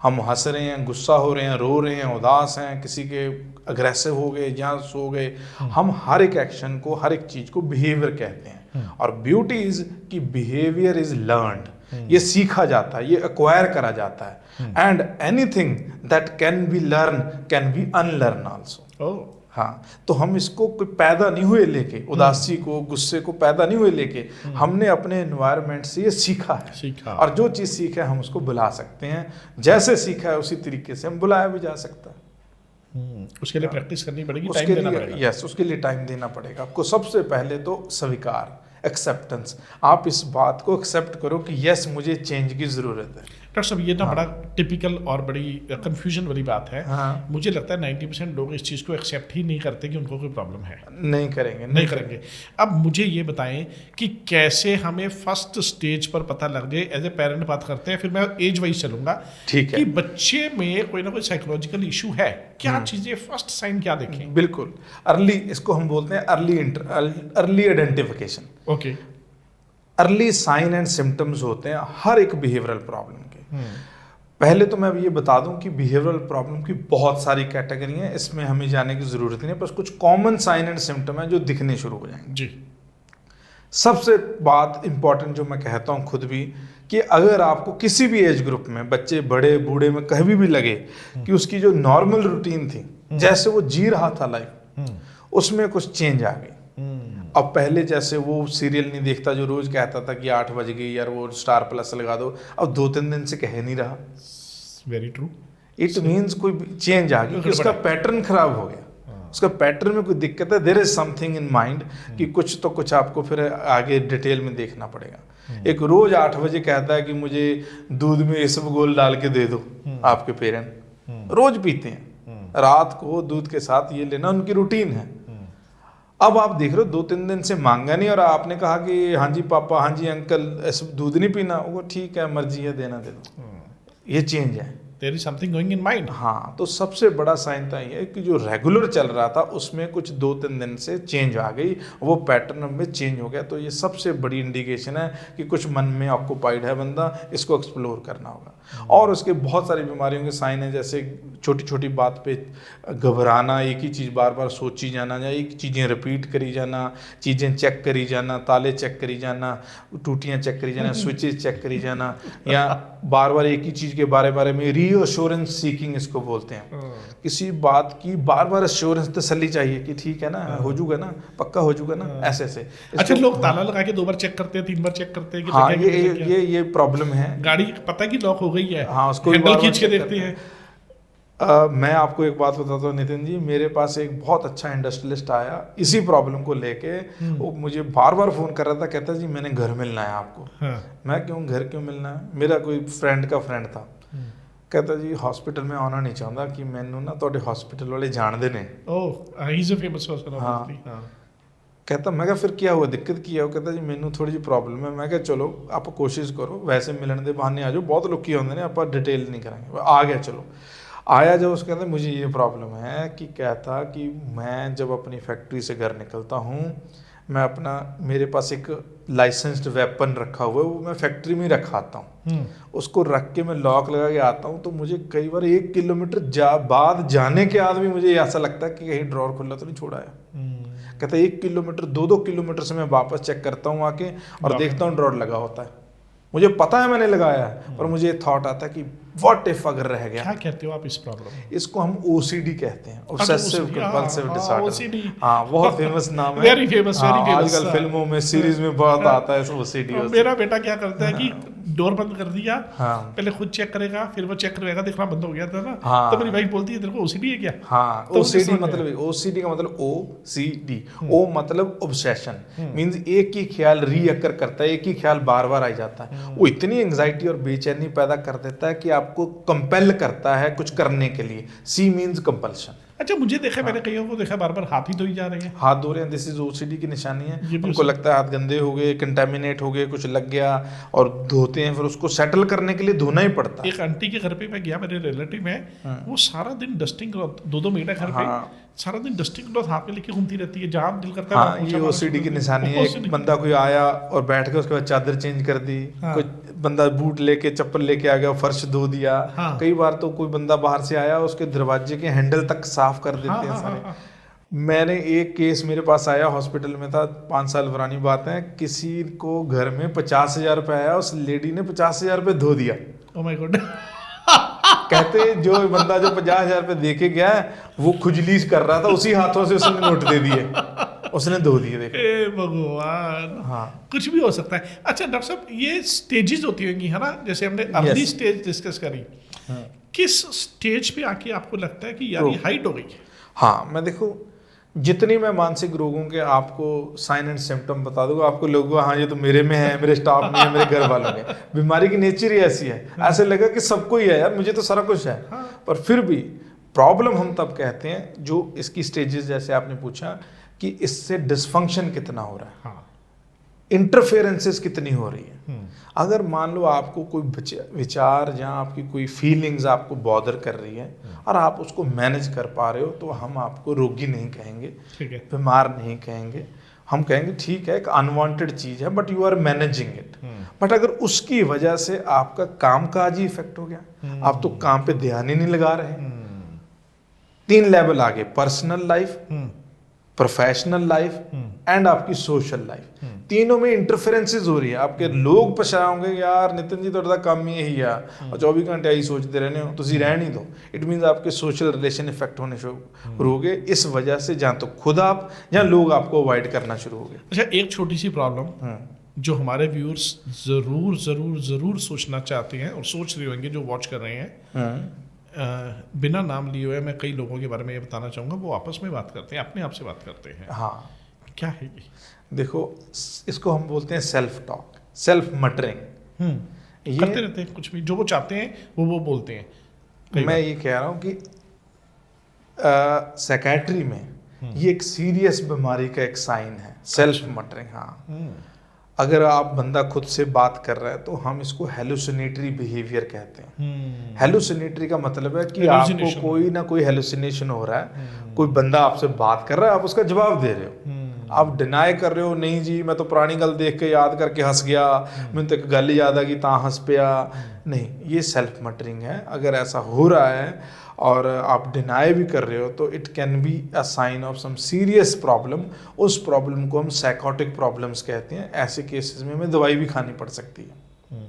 हम हंस रहे हैं, गुस्सा हो रहे हैं, रो रहे हैं, उदास हैं, किसी के अग्रेसिव हो गए, जहाँ सो गए, हम हर एक एक्शन को, हर एक चीज़ को बिहेवियर कहते हैं। और ब्यूटी इज कि बिहेवियर इज लर्न्ड, ये सीखा जाता है, ये एक्वायर करा जाता है। And anything that can be learn can be unlearn also. हाँ, तो हम इसको कोई पैदा नहीं हुए लेके, उदासी को, गुस्से को पैदा नहीं हुए लेके, हमने अपने एनवायरनमेंट से ये सीखा है। और जो चीज़ सीखा है हम उसको बुला सकते हैं, जैसे सीखा है उसी तरीके से हम बुलाया भी जा सकता है। उसके लिए प्रैक्टिस करनी पड़ेगी, टाइम देना पड़ेगा। यस, उसके लिए टाइम देना पड़ेगा आपको। सबसे पहले तो स्वीकार, एक्सेप्टेंस, आप इस बात को एक्सेप्ट करो कि यस मुझे चेंज की ज़रूरत है। डॉक्टर साहब, ये ना बड़ा टिपिकल और बड़ी कंफ्यूजन वाली बात है। मुझे लगता है 90% लोग इस चीज़ को एक्सेप्ट ही नहीं करते कि उनको कोई प्रॉब्लम है। नहीं करेंगे। अब मुझे ये बताएं कि कैसे हमें फर्स्ट स्टेज पर पता लग जाए, एज ए पेरेंट बात करते हैं, फिर मैं एज वाइज चलूंगा, ठीक है, कि बच्चे में कोई ना कोई साइकोलॉजिकल इशू है, क्या चीज़ें फर्स्ट साइन क्या देखें? बिल्कुल, अर्ली, इसको हम बोलते हैं early identification. Okay, early sign and symptoms होते हैं हर एक बिहेवियरल प्रॉब्लम के। पहले तो मैं ये बता दूं कि बिहेवियरल प्रॉब्लम की बहुत सारी कैटेगरी हैं, इसमें हमें जाने की ज़रूरत नहीं है, बस कुछ कॉमन साइन एंड सिम्टम है जो दिखने शुरू हो जाएंगे। जी, सबसे बात इंपॉर्टेंट जो मैं कहता हूं खुद भी, कि अगर आपको किसी भी एज ग्रुप में, बच्चे बड़े बूढ़े में कहीं भी लगे कि उसकी जो नॉर्मल रूटीन थी, जैसे वो जी रहा था लाइफ, उसमें कुछ चेंज आ गई। अब पहले जैसे वो सीरियल नहीं देखता जो रोज कहता था कि 8 बज गई यार वो स्टार प्लस लगा दो, अब 2-3 दिन से कह नहीं रहा। Very true. इट मीन्स कोई चेंज आ गई, उसका पैटर्न खराब हो गया, उसका पैटर्न में कोई दिक्कत है, there is something in mind कि कुछ आपको फिर आगे डिटेल में देखना पड़ेगा। एक रोज 8 बजे कहता है कि मुझे दूध में इसबगोल डाल के दे दो, आपके पेरेंट रोज पीते हैं, रात को दूध के साथ ये लेना उनकी रूटीन है। अब आप देख रहे हो 2-3 दिन से मांगा नहीं और आपने कहा कि हाँ जी पापा, हाँ जी अंकल, ऐसे दूध नहीं पीना, वो ठीक है मर्जी है देना दे दो, ये चेंज है। There is something going in mind. हाँ, तो सबसे बड़ा साइन था ये कि जो रेगुलर चल रहा था उसमें कुछ 2-3 दिन से चेंज आ गई, वो पैटर्न में चेंज हो गया। तो ये सबसे बड़ी इंडिकेशन है कि कुछ मन में ऑक्यूपाइड है बंदा, इसको एक्सप्लोर करना होगा। और उसके बहुत सारी बीमारियों के साइन है, जैसे छोटी छोटी बात पे घबराना, एक ही चीज़ बार बार सोची जाना, या एक चीज़ें रिपीट करी जाना, चीज़ें चेक करी जाना, ताले चेक करी जाना, टूटियाँ चेक करी जाना, स्विचेस चेक करी जाना, या बार बार एक ही चीज़ के बारे में रीअश्योरेंस सीकिंग इसको बोलते हैं। किसी बात की बार बार एश्योरेंस, तसल्ली चाहिए कि ठीक है ना, हो जाऊगा ना, पक्का हो जाऊगा ना, ऐसे ऐसे। अच्छा, लोग ताला लगा के 2 बार चेक करते हैं, 3 बार चेक करते हैं कि हाँ, ये प्रॉब्लम है। गाड़ी पता कि लॉक हो गई है, हाँ, उसको हैंडल खींच के देखते हैं। मैं आपको एक बात बताता हूँ नितिन जी, मेरे पास एक बहुत अच्छा इंडस्ट्रियलिस्ट आया इसी प्रॉब्लम को लेके। वो मुझे बार बार फ़ोन कर रहा था, कहता जी मैंने घर मिलना है आपको। हाँ। मैं क्यों, घर क्यों मिलना है? मेरा कोई फ्रेंड का फ्रेंड था, कहता जी हॉस्पिटल में आना नहीं चाहता कि मैनू ना ਤੁਹਾਡੇ हॉस्पिटल वाले जानते ने। Oh, he is a famous person obviously. हाँ। कहता, मैं कहा फिर क्या हुआ, दिक्कत क्या हो? कहता जी मैनू थोड़ी जी प्रॉब्लम है। मैं कहा चलो आप कोशिश करो, वैसे मिलन के बहाने आ जाओ, बहुत लोग होंगे ने, आप डिटेल नहीं करेंगे। आ गया, चलो आया जब, उसके कहते मुझे ये प्रॉब्लम है कि कहता कि मैं जब अपनी फैक्ट्री से घर निकलता हूँ, मैं अपना, मेरे पास एक लाइसेंस्ड वेपन रखा हुआ है, वो मैं फैक्ट्री में रखा आता हूँ, उसको रख के मैं लॉक लगा के आता हूँ, तो मुझे कई बार 1 किलोमीटर बाद जाने के बाद भी मुझे ऐसा लगता है कि कहीं ड्रॉर खुला तो नहीं छोड़ा है। कहता 1 किलोमीटर 2-2 किलोमीटर से मैं वापस चेक करता हूँ आके, और देखता हूँ ड्रॉर लगा होता है। मुझे पता है मैंने लगाया है, पर मुझे थॉट आता है कि व्हाट इफ अगर रह गया। क्या कहते हो आप इस प्रॉब्लम? इसको हम ओसीडी कहते हैं, ऑब्सेसिव कंपल्सिव डिसऑर्डर। ओसीडी, हाँ, बहुत फेमस नाम है, वेरी फेमस, वेरी फेमस। आजकल फिल्मों में, सीरीज में बहुत आता है ओसीडी। मेरा बेटा क्या करता है कि डोर बंद कर दिया, हाँ, पहले खुद चेक करेगा, फिर वो चेक करेगा, देखना बंद हो गया था ना। हाँ, तो मेरी वाइफ बोलती है तेरे को ओसीडी है क्या? हाँ, तो ओसीडी मतलब, ओसीडी का मतलब ओसीडी, ओ मतलब ऑब्सेशन, मींस एक ही ख्याल रीअकर करता है, एक ही ख्याल बार बार आ जाता है। वो इतनी एंजाइटी और बेचैनी पैदा कर देता है कि आपको कंपेल करता है कुछ करने के लिए। सी मींस कंपल्शन। अच्छा, मुझे देखा, मैंने कईयों को देखा बार बार हाथ ही धोई जा रहे हैं, हाथ धो रहे हैं, दिस इज ओसीडी की निशानी है। उनको लगता है हाथ गंदे हो गए, कंटेमिनेट हो गए, कुछ लग गया, और धोते हैं, फिर उसको सेटल करने के लिए धोना ही पड़ता है। एक आंटी के घर पे मैं गया, मेरे रिलेटिव है, वो सारा दिन डस्टिंग क्लॉथ, 2-2 महीना घर पे सारा दिन डस्टिंग क्लॉथ हाथ में लेके घूमती रहती है, जहाँ दिल करता है। हाँ, ये ओसीडी की निशानी है। एक बंदा कोई आया और बैठ के उसके बाद चादर चेंज कर दी, कोई बंदा बूट लेके, चप्पल लेके आ गया, फर्श धो दिया। कई बार तो कोई बंदा बाहर से आया, उसके दरवाजे के हैंडल तक साफ कर देते हैं सारे। मैंने एक केस मेरे पास आया, हॉस्पिटल में था, 5 साल पुरानी बात है, किसी को घर में 50,000 रुपये आया, उस लेडी ने 50,000 रुपये धो दिया। Oh my God. कहते जो बंदा जो 50,000 रुपये दे के गया, वो खुजली कर रहा था, उसी हाथों से उसने नोट दे दिए, उसने धो दिए। देखो, ए भगवान, हाँ, कुछ भी हो सकता है। अच्छा डॉक्टर साहब, ये स्टेजेस होती होंगी है ना, जैसे हमने अर्ली स्टेज डिस्कस करी, किस स्टेज पे आके आपको लगता है कि यार ये हाइट हो गई? हाँ, मैं देखो, जितनी मैं मानसिक रोगों के आपको साइन एंड सिम्टम बता दूंगा, आपको लोगों हाँ ये तो मेरे में है, मेरे स्टाफ में है, मेरे घर वालों में। बीमारी की नेचर ही ऐसी है, ऐसे लगा कि सबको ही है यार, मुझे तो सारा कुछ है। पर फिर भी प्रॉब्लम हम तब कहते हैं जो इसकी स्टेजेस, जैसे आपने पूछा कि इससे डिसफंक्शन कितना हो रहा है, इंटरफेरेंसेस कितनी हो रही है। अगर मान लो आपको कोई विचार या आपकी कोई फीलिंग्स आपको बॉदर कर रही है और आप उसको मैनेज कर पा रहे हो, तो हम आपको रोगी नहीं कहेंगे, बीमार नहीं कहेंगे, हम कहेंगे ठीक है एक अनवांटेड चीज है, but you are managing it. But अगर उसकी वजह से आपका काम काज ही इफेक्ट हो गया, आप तो काम पे ध्यान ही नहीं लगा रहे। 3 लेवल आगे, personal life, professional life and आपकी सोशल लाइफ, तीनों में इंटरफेरेंसेस हो रही है। आपके लोग पछाओगे यार नितिन जी ਤੁਹਾਡਾ ਕੰਮ ਹੀ ਇਹੀ ਆ और 24 घंटे यही सोचते रहने हो, ਤੁਸੀਂ ਰਹਿ नहीं दो। इट मीन्स आपके सोशल रिलेशन इफेक्ट होने शुरू हो गए, इस वजह से या तो खुद आप या लोग आपको अवॉइड करना शुरू हो गए। अच्छा, एक छोटी सी प्रॉब्लम जो हमारे व्यूअर्स जरूर जरूर जरूर सोचना चाहते हैं और सोच रहे होंगे जो वॉच कर रहे हैं, बिना नाम लिए हुए मैं कई लोगों के बारे में ये बताना चाहूँगा, वो आपस में बात करते हैं, अपने आप से बात करते हैं। हाँ, क्या है ये? देखो, इसको हम बोलते हैं सेल्फ टॉक, सेल्फ मटरिंग। ये करते रहते हैं, कुछ भी जो वो चाहते हैं वो बोलते हैं। मैं ये कह रहा हूँ कि साइकियाट्री में ये एक सीरियस बीमारी का एक साइन है, सेल्फ मटरिंग। हाँ, अगर आप बंदा खुद से बात कर रहा है तो हम इसको हेलुसिनेटरी बिहेवियर कहते हैं। हेलुसिनेटरी का मतलब है कि आपको कोई ना कोई हेलुसिनेशन हो रहा है, कोई बंदा आपसे बात कर रहा है, आप उसका जवाब दे रहे हो, आप डिनाई कर रहे हो, नहीं जी मैं तो पुरानी गल देख के याद करके हंस गया, मैंने तो एक गल याद आ गई ता हंस पिया, नहीं, ये सेल्फ मटरिंग है। अगर ऐसा हो रहा है और आप डिनाई भी कर रहे हो तो it can be a sign of some serious problem. उस प्रॉब्लम को हम साइकोटिक प्रॉब्लम्स कहते हैं। ऐसे केसेस में हमें दवाई भी खानी पड़ सकती है।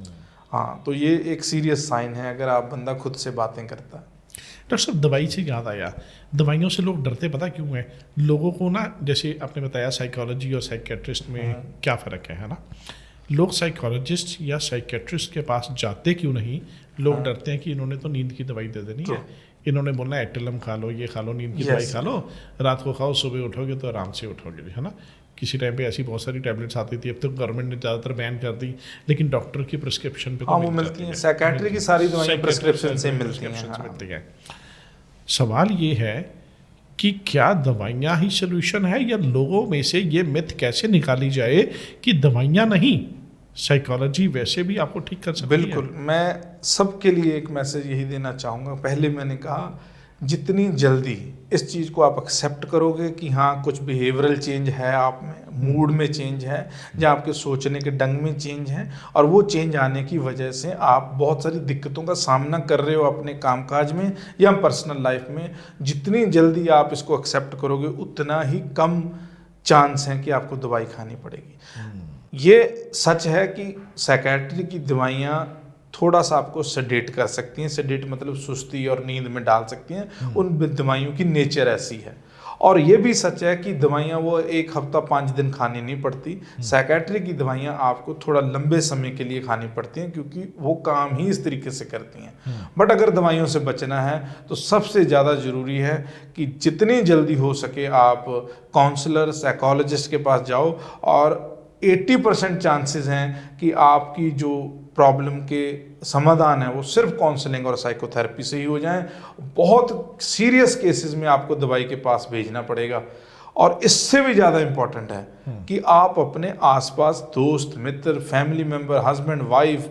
हाँ, तो ये एक सीरियस साइन है अगर आप बंदा खुद से बातें करता है। डॉक्टर साहब, दवाई से याद आया, दवाइयों से लोग डरते पता क्यों है? लोगों को ना, जैसे आपने बताया साइकोलॉजी और साइकेट्रिस्ट में क्या फ़र्क है ना? लोग साइकोलॉजिस्ट या साइकेट्रिस्ट के पास जाते क्यों नहीं? लोग डरते हैं कि इन्होंने तो नींद की दवाई दे देनी है, इन्होंने बोलना है एटेलम खा लो, ये खा लो, नींद की दवाई खा लो, रात को खाओ, सुबह उठोगे तो आराम से उठोगे, है ना? किसी टाइम पे ऐसी बहुत सारी टैबलेट्स आती थी, अब तो गवर्नमेंट ने ज़्यादातर बैन कर दी, लेकिन डॉक्टर की प्रिस्क्रिप्शन पे तो मिलती हैं। साइकेट्री की सारी दवाइयाँ प्रिस्क्रिप्शन से मिलती हैं। सवाल ये है कि क्या दवाइयाँ ही सोल्यूशन है, या लोगों में से ये मिथ कैसे निकाली जाए कि दवाइयाँ नहीं, साइकोलॉजी वैसे भी आपको ठीक कर सकती है? बिल्कुल, मैं सबके लिए एक मैसेज यही देना चाहूँगा। पहले मैंने कहा जितनी जल्दी इस चीज़ को आप एक्सेप्ट करोगे कि हाँ कुछ बिहेवियरल चेंज है आप में, मूड में चेंज है, या आपके सोचने के ढंग में चेंज है, और वो चेंज आने की वजह से आप बहुत सारी दिक्कतों का सामना कर रहे हो अपने कामकाज में या पर्सनल लाइफ में, जितनी जल्दी आप इसको एक्सेप्ट करोगे उतना ही कम चांस है कि आपको दवाई खानी पड़ेगी। ये सच है कि साइकेट्री की दवाइयाँ थोड़ा सा आपको सेडेट कर सकती हैं। सेडेट मतलब सुस्ती और नींद में डाल सकती हैं। उन दवाइयों की नेचर ऐसी है। और ये भी सच है कि दवाइयाँ वो 1 हफ्ता 5 दिन खानी नहीं पड़ती। साइकेट्री की दवाइयाँ आपको थोड़ा लंबे समय के लिए खानी पड़ती हैं, क्योंकि वो काम ही इस तरीके से करती हैं। बट अगर दवाइयों से बचना है तो सबसे ज़्यादा ज़रूरी है कि जितनी जल्दी हो सके आप काउंसलर, साइकोलॉजिस्ट के पास जाओ, और 80% चांसेस हैं कि आपकी जो प्रॉब्लम के समाधान है वो सिर्फ काउंसलिंग और साइकोथेरेपी से ही हो जाएं। बहुत सीरियस केसेस में आपको दवाई के पास भेजना पड़ेगा। और इससे भी ज़्यादा इम्पोर्टेंट है कि आप अपने आसपास दोस्त, मित्र, फैमिली मेंबर, हस्बैंड, वाइफ,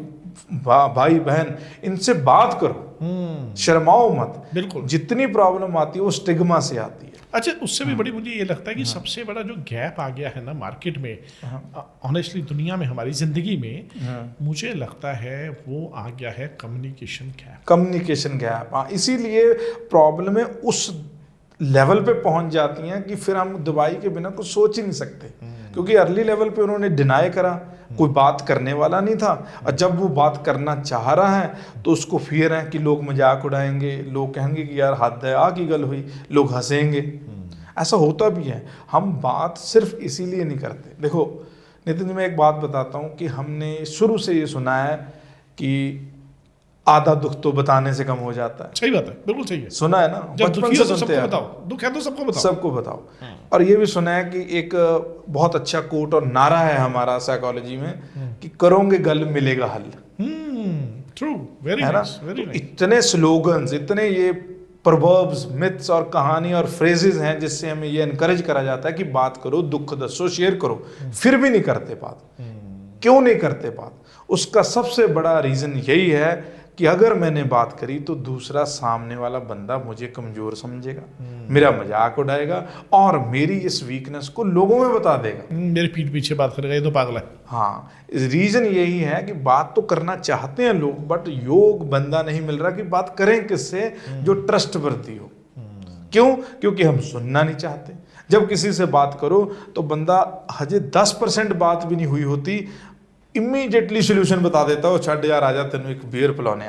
भाई बहन, इनसे बात करो, शर्माओ मत। बिल्कुल, जितनी प्रॉब्लम आती है वो स्टिग्मा से आती है। अच्छा, उससे भी बड़ी मुझे ये लगता है कि सबसे बड़ा जो गैप आ गया है ना मार्केट में, ऑनेस्टली दुनिया में, हमारी ज़िंदगी में, मुझे लगता है वो आ गया है कम्युनिकेशन गैप। कम्युनिकेशन गैप, हाँ, इसीलिए प्रॉब्लमें उस लेवल पे पहुंच जाती हैं कि फिर हम दवाई के बिना कुछ सोच ही नहीं सकते, क्योंकि अर्ली लेवल पे उन्होंने डिनाई करा, कोई बात करने वाला नहीं था, और जब वो बात करना चाह रहा है तो उसको फियर है कि लोग मजाक उड़ाएंगे, लोग कहेंगे कि यार हद है, आ की गल हुई, लोग हंसेंगे। ऐसा होता भी है। हम बात सिर्फ इसीलिए नहीं करते। देखो नितिन जी, मैं एक बात बताता हूँ कि हमने शुरू से ये सुना है कि आधा दुख तो बताने से कम हो जाता है। सही बात है, बिल्कुल सही है। सुना है ना, बचपन से सुनते हैं। दुख है तो सबको बताओ, सबको बताओ। और ये भी सुना है कि एक बहुत अच्छा कोट और नारा है हमारा साइकोलॉजी में कि करोगे गल मिलेगा हल। True, very nice, very nice. इतने स्लोगन्स, इतने ये प्रोवर्ब्स, मिथ्स और कहानी और फ्रेजेस हैं जिससे हमें ये एनकरेज करा जाता है कि बात करो, दुख दसो, शेयर करो, फिर भी नहीं करते बात। क्यों नहीं करते बात? उसका सबसे बड़ा रीजन यही है कि अगर मैंने बात करी तो दूसरा सामने वाला बंदा मुझे कमजोर समझेगा, मेरा मजाक उड़ाएगा और मेरी इस वीकनेस को लोगों में बता देगा। मेरे पीठ पीछे बात करेगा, ये तो पागल है। हाँ, रीजन यही है कि बात तो करना चाहते हैं लोग, बट योग बंदा नहीं मिल रहा कि बात करें किससे जो ट्रस्टवर्दी हो। क्यों? क्योंकि हम सुनना नहीं चाहते। जब किसी से बात करो तो बंदा हजे 10% बात भी नहीं हुई होती, इमीडिएटली सोल्यूशन बता देता हो, छड़ यार आजा तेन एक बियर पिलाने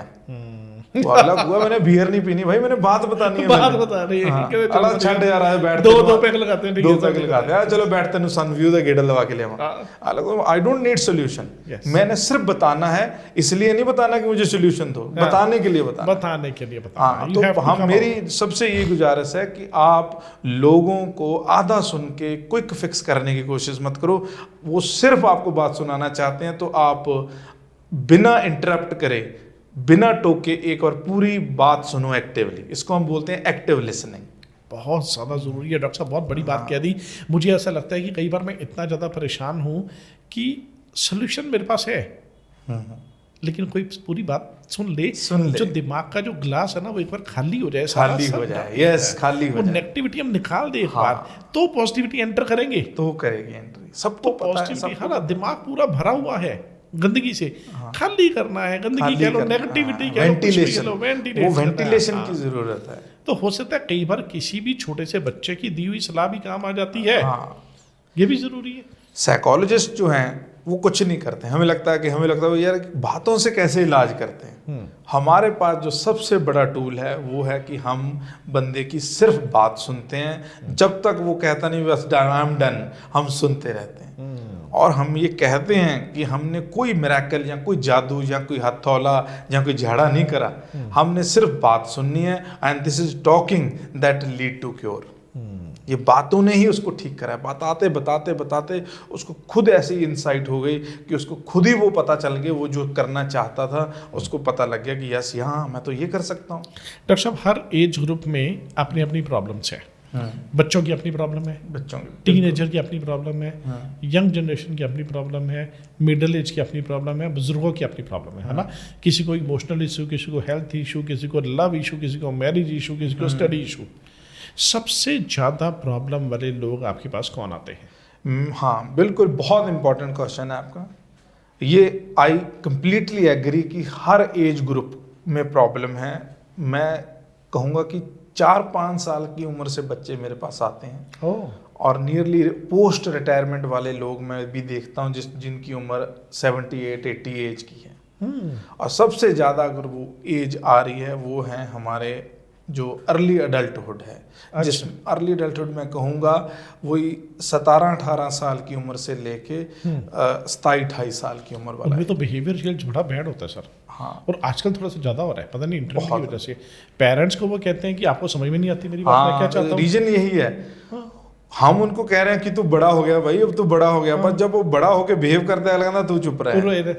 अलग हुआ, मैंने बियर नहीं पीनी भाई, मैंने बात बतानी है, बात बतानी है। अलग छड़ यार आजा बैठ, दो पैक लगाते हैं, दो पैक लगाते हैं, चलो बैठ तेन सनव्यू दा गेड़ा लगा के ले अलग। आई डोंट नीड सोल्यूशन, मैंने सिर्फ बताना है, इसलिए नहीं बताना कि मुझे सोल्यूशन दो, बताने के लिए बताने के लिए बताना। हाँ, तो हम, मेरी सबसे ये गुजारिश है कि आप लोगों को आधा सुन के क्विक फिक्स करने की कोशिश मत करो। वो सिर्फ आपको बात सुनाना चाहते हैं, तो आप बिना इंटरप्ट करे, बिना टोके एक और पूरी बात सुनो एक्टिवली। इसको हम बोलते हैं एक्टिव लिसनिंग। बहुत ज़्यादा ज़रूरी है। डॉक्टर साहब बहुत बड़ी बात कह दी। मुझे ऐसा लगता है कि कई बार मैं इतना ज़्यादा परेशान हूँ कि सोल्यूशन मेरे पास है, लेकिन कोई पूरी बात सुन ले। जो दिमाग का जो ग्लास है ना वो एक बार खाली हो जाए, खाली हो जाए, यस, खाली हो वो जाए, नेगेटिविटी हम निकाल दे एक बार, तो पॉजिटिविटी एंटर करेंगे, तो करेगी एंट्री। सबको पता है, सबको हाँ ना, दिमाग पूरा भरा हुआ है गंदगी से, खाली करना है, गंदगी कह लो, नेगेटिविटी कह लो, वेंटिलेशन, वो वेंटिलेशन की हाँ। जरूरत है। तो हो सकता है कई बार किसी भी छोटे से बच्चे की दी हुई सलाह भी काम आ जाती है, ये भी जरूरी है। साइकोलॉजिस्ट जो हैं वो कुछ नहीं करते, हमें लगता है यार बातों से कैसे इलाज करते हैं। हमारे पास जो सबसे बड़ा टूल है वो है कि हम बंदे की सिर्फ बात सुनते हैं, जब तक वो कहता नहीं बस आई एम डन, हम सुनते रहते हैं। और हम ये कहते हैं कि हमने कोई मिरेकल या कोई जादू या कोई हथौला या कोई झाड़ा नहीं करा, हमने सिर्फ बात सुननी है, and this is talking that lead to cure. ये बातों ने ही उसको ठीक करा है। बताते बताते बताते उसको खुद ऐसी इंसाइट हो गई कि उसको खुद ही वो पता चल गया, वो जो करना चाहता था उसको पता लग गया कि यस, यहाँ मैं तो ये कर सकता हूँ। डॉक्टर साहब, हर एज ग्रुप में अपनी अपनी प्रॉब्लम्स है। बच्चों की अपनी प्रॉब्लम है, बच्चों की, टीनेजर की अपनी प्रॉब्लम है, यंग जनरेशन की अपनी प्रॉब्लम है, मिडिल एज की अपनी प्रॉब्लम है, बुजुर्गों की अपनी प्रॉब्लम है ना। किसी को इमोशनल इशू, किसी को हेल्थ इशू, किसी को लव इशू, किसी को मैरिज इशू, किसी को स्टडी इशू। सबसे ज़्यादा प्रॉब्लम वाले लोग आपके पास कौन आते हैं? हाँ बिल्कुल, बहुत इंपॉर्टेंट क्वेश्चन है आपका ये। आई कंप्लीटली एग्री कि हर एज ग्रुप में प्रॉब्लम है। मैं कहूँगा कि 4-5 साल की उम्र से बच्चे मेरे पास आते हैं, और नियरली पोस्ट रिटायरमेंट वाले लोग मैं भी देखता हूँ जिनकी उम्र 78-80 एज की है। और सबसे ज़्यादा अगर वो एज आ रही है वो है हमारे जो अर्ली अडल्टहुड है। अच्छा। जिस अर्ली अडल्टहुड में कहूँगा वही 17-18 साल की उम्र से लेके 27-28 साल की उम्र वाला। उनमें तो बिहेवियर चेंज बड़ा बैड होता है सर। हाँ, और आजकल थोड़ा सा ज़्यादा हो रहा है, पता नहीं इंटरनेट की वजह से। पेरेंट्स को वो कहते हैं कि आपको समझ में नहीं आती मेरी बात, मैं क्या चाहता हूँ। रीजन यही है। हम उनको कह रहे हैं कि तू बड़ा हो गया भाई, अब तू बड़ा हो गया, पर जब वो बड़ा होके बिहेव करता है लगता तू चुप रहे,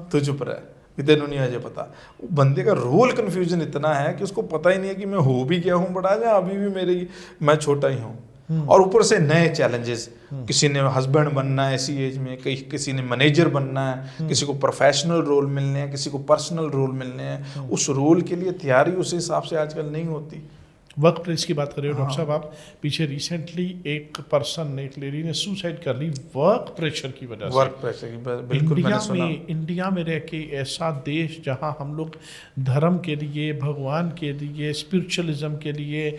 तू चुप रहे, तेनों नहीं है पता। बंदे का रोल कंफ्यूजन इतना है कि उसको पता ही नहीं है कि मैं हो भी गया हूँ बड़ा या अभी भी मैं छोटा ही हूँ। और ऊपर से नए चैलेंजेस, किसी ने हस्बैंड बनना है इसी एज में, किसी ने मैनेजर बनना है, किसी को प्रोफेशनल रोल मिलने हैं, किसी को पर्सनल रोल मिलने हैं। उस रोल के लिए तैयारी उस हिसाब से आजकल नहीं होती। वर्क प्लेस की बात कर रहे हो डॉक्टर साहब आप। पीछे रिसेंटली एक पर्सन ने, एक लेडी ने सुसाइड कर ली वर्क प्रेशर की वजह से। वर्क प्रेशर की, बिल्कुल मैंने सुना। इंडिया में रह के ऐसा देश जहां हम लोग धर्म के लिए, भगवान के लिए, स्पिरिचुअलिज्म के लिए,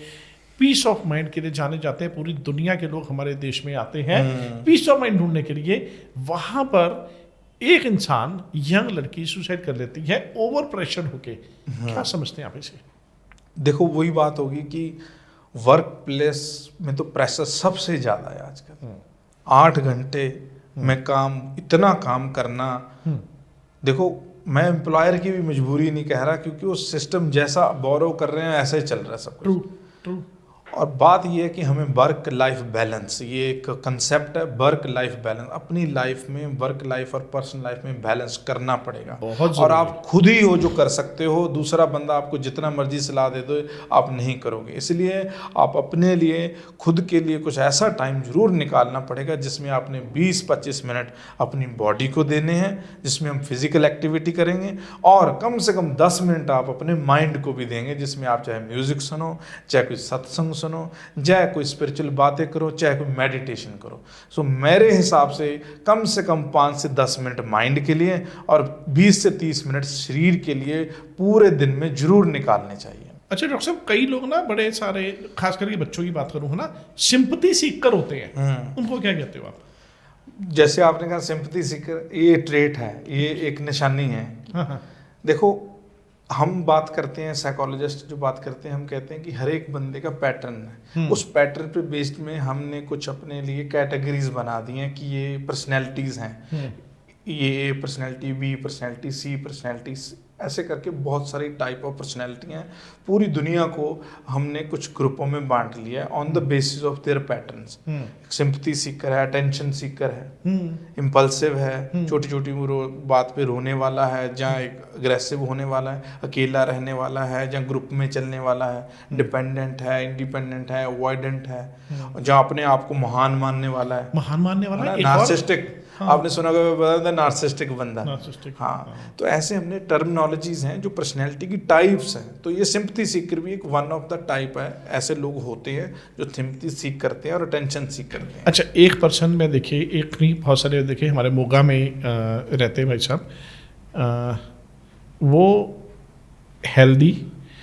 पीस ऑफ माइंड के लिए जाने जाते हैं। पूरी दुनिया के लोग हमारे देश में आते हैं पीस ऑफ माइंड ढूंढने के लिए। वहां पर एक इंसान, यंग लड़की सुसाइड कर लेती है ओवर प्रेशर होके। क्या समझते हैं आप इसे? देखो वही बात होगी कि वर्क प्लेस में तो प्रेशर सबसे ज़्यादा है आजकल। 8 घंटे में काम, इतना काम करना। देखो मैं एम्प्लॉयर की भी मजबूरी नहीं कह रहा, क्योंकि वो सिस्टम जैसा बोरो कर रहे हैं ऐसा ही चल रहा है सब कुछ। ट्रू। और बात ये है कि हमें वर्क लाइफ बैलेंस, ये एक कंसेप्ट है, वर्क लाइफ बैलेंस। अपनी लाइफ में वर्क लाइफ और पर्सनल लाइफ में बैलेंस करना पड़ेगा। और आप खुद ही हो जो कर सकते हो, दूसरा बंदा आपको जितना मर्जी सलाह दे दो आप नहीं करोगे। इसलिए आप अपने लिए, खुद के लिए कुछ ऐसा टाइम जरूर निकालना पड़ेगा जिसमें आपने 20-25 मिनट अपनी बॉडी को देने हैं, जिसमें हम फिजिकल एक्टिविटी करेंगे, और कम से कम 10 मिनट आप अपने माइंड को भी देंगे, जिसमें आप चाहे म्यूजिक सुनो, चाहे कोई सत्संग सुनो, चाहे कोई स्पिरिचुअल बातें करो, चाहे कोई मेडिटेशन करो। सो मेरे हिसाब से कम 5 से 10 मिनट माइंड के लिए और 20 से 30 मिनट शरीर के लिए पूरे दिन में जरूर निकालने चाहिए। अच्छा डॉक्टर साहब, कई लोग ना बड़े सारे, खास करके बच्चों की बात करूँ है ना, सिंपैथी सीकर होते हैं। उनको क्या कहते हो आप? जैसे आपने कहा सिंपैथी सीकर, ये ट्रेट है, ये एक निशानी है। देखो हम बात करते हैं, साइकोलॉजिस्ट जो बात करते हैं, हम कहते हैं कि हर एक बंदे का पैटर्न है। उस पैटर्न पे बेस्ड में हमने कुछ अपने लिए कैटेगरीज बना दी हैं कि ये पर्सनैलिटीज़ हैं, ये पर्सनैलिटी, बी पर्सनैलिटी, सी पर्सनैलिटी, ऐसे करके बहुत सारी टाइप ऑफ पर्सनैलिटी हैं। पूरी दुनिया को हमने कुछ ग्रुपों में बांट लिया है on the basis of their patterns. Sympathy Sikar है, अटेंशन सीकर है, इम्पल्सिव है, छोटी छोटी बात पे रोने वाला है, जहाँ अग्रेसिव होने वाला है, अकेला रहने वाला है, जहाँ ग्रुप में चलने वाला है, डिपेंडेंट है, इंडिपेंडेंट है, अवॉइडेंट है, जहाँ अपने आप को महान मानने वाला है, नार्सिसिस्टिक आपने सुना होगा नार्सिस्टिक बंदा। नार्सिस्टिक, हाँ, तो ऐसे हमने टर्मिनोलॉजीज हैं जो पर्सनैलिटी की टाइप्स हैं। तो ये सिंपैथी सीकर भी एक वन ऑफ द टाइप है। ऐसे लोग होते हैं जो सिंपैथी सीख करते हैं और अटेंशन सीख करते हैं। अच्छा, एक पर्सन में देखिए, एक नहीं बहुत सारे देखिए, हमारे मोगा में रहते हैं भाई साहब, वो हेल्दी,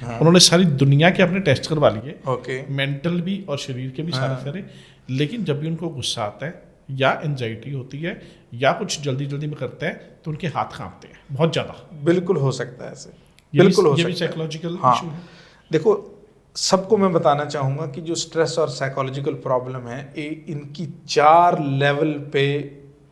उन्होंने सारी दुनिया के अपने टेस्ट करवा लिए, ओके, मेंटल भी और शरीर के भी सारे, लेकिन जब भी उनको गुस्सा आता है या एंजाइटी होती है या कुछ जल्दी जल्दी में करते हैं तो उनके हाथ कांपते हैं बहुत ज़्यादा। बिल्कुल हो सकता है ऐसे, बिल्कुल हो सकता है। ये भी साइकोलॉजिकल हाँ, इशू है। देखो सबको मैं बताना चाहूँगा कि जो स्ट्रेस और साइकोलॉजिकल प्रॉब्लम है, इनकी 4 लेवल पे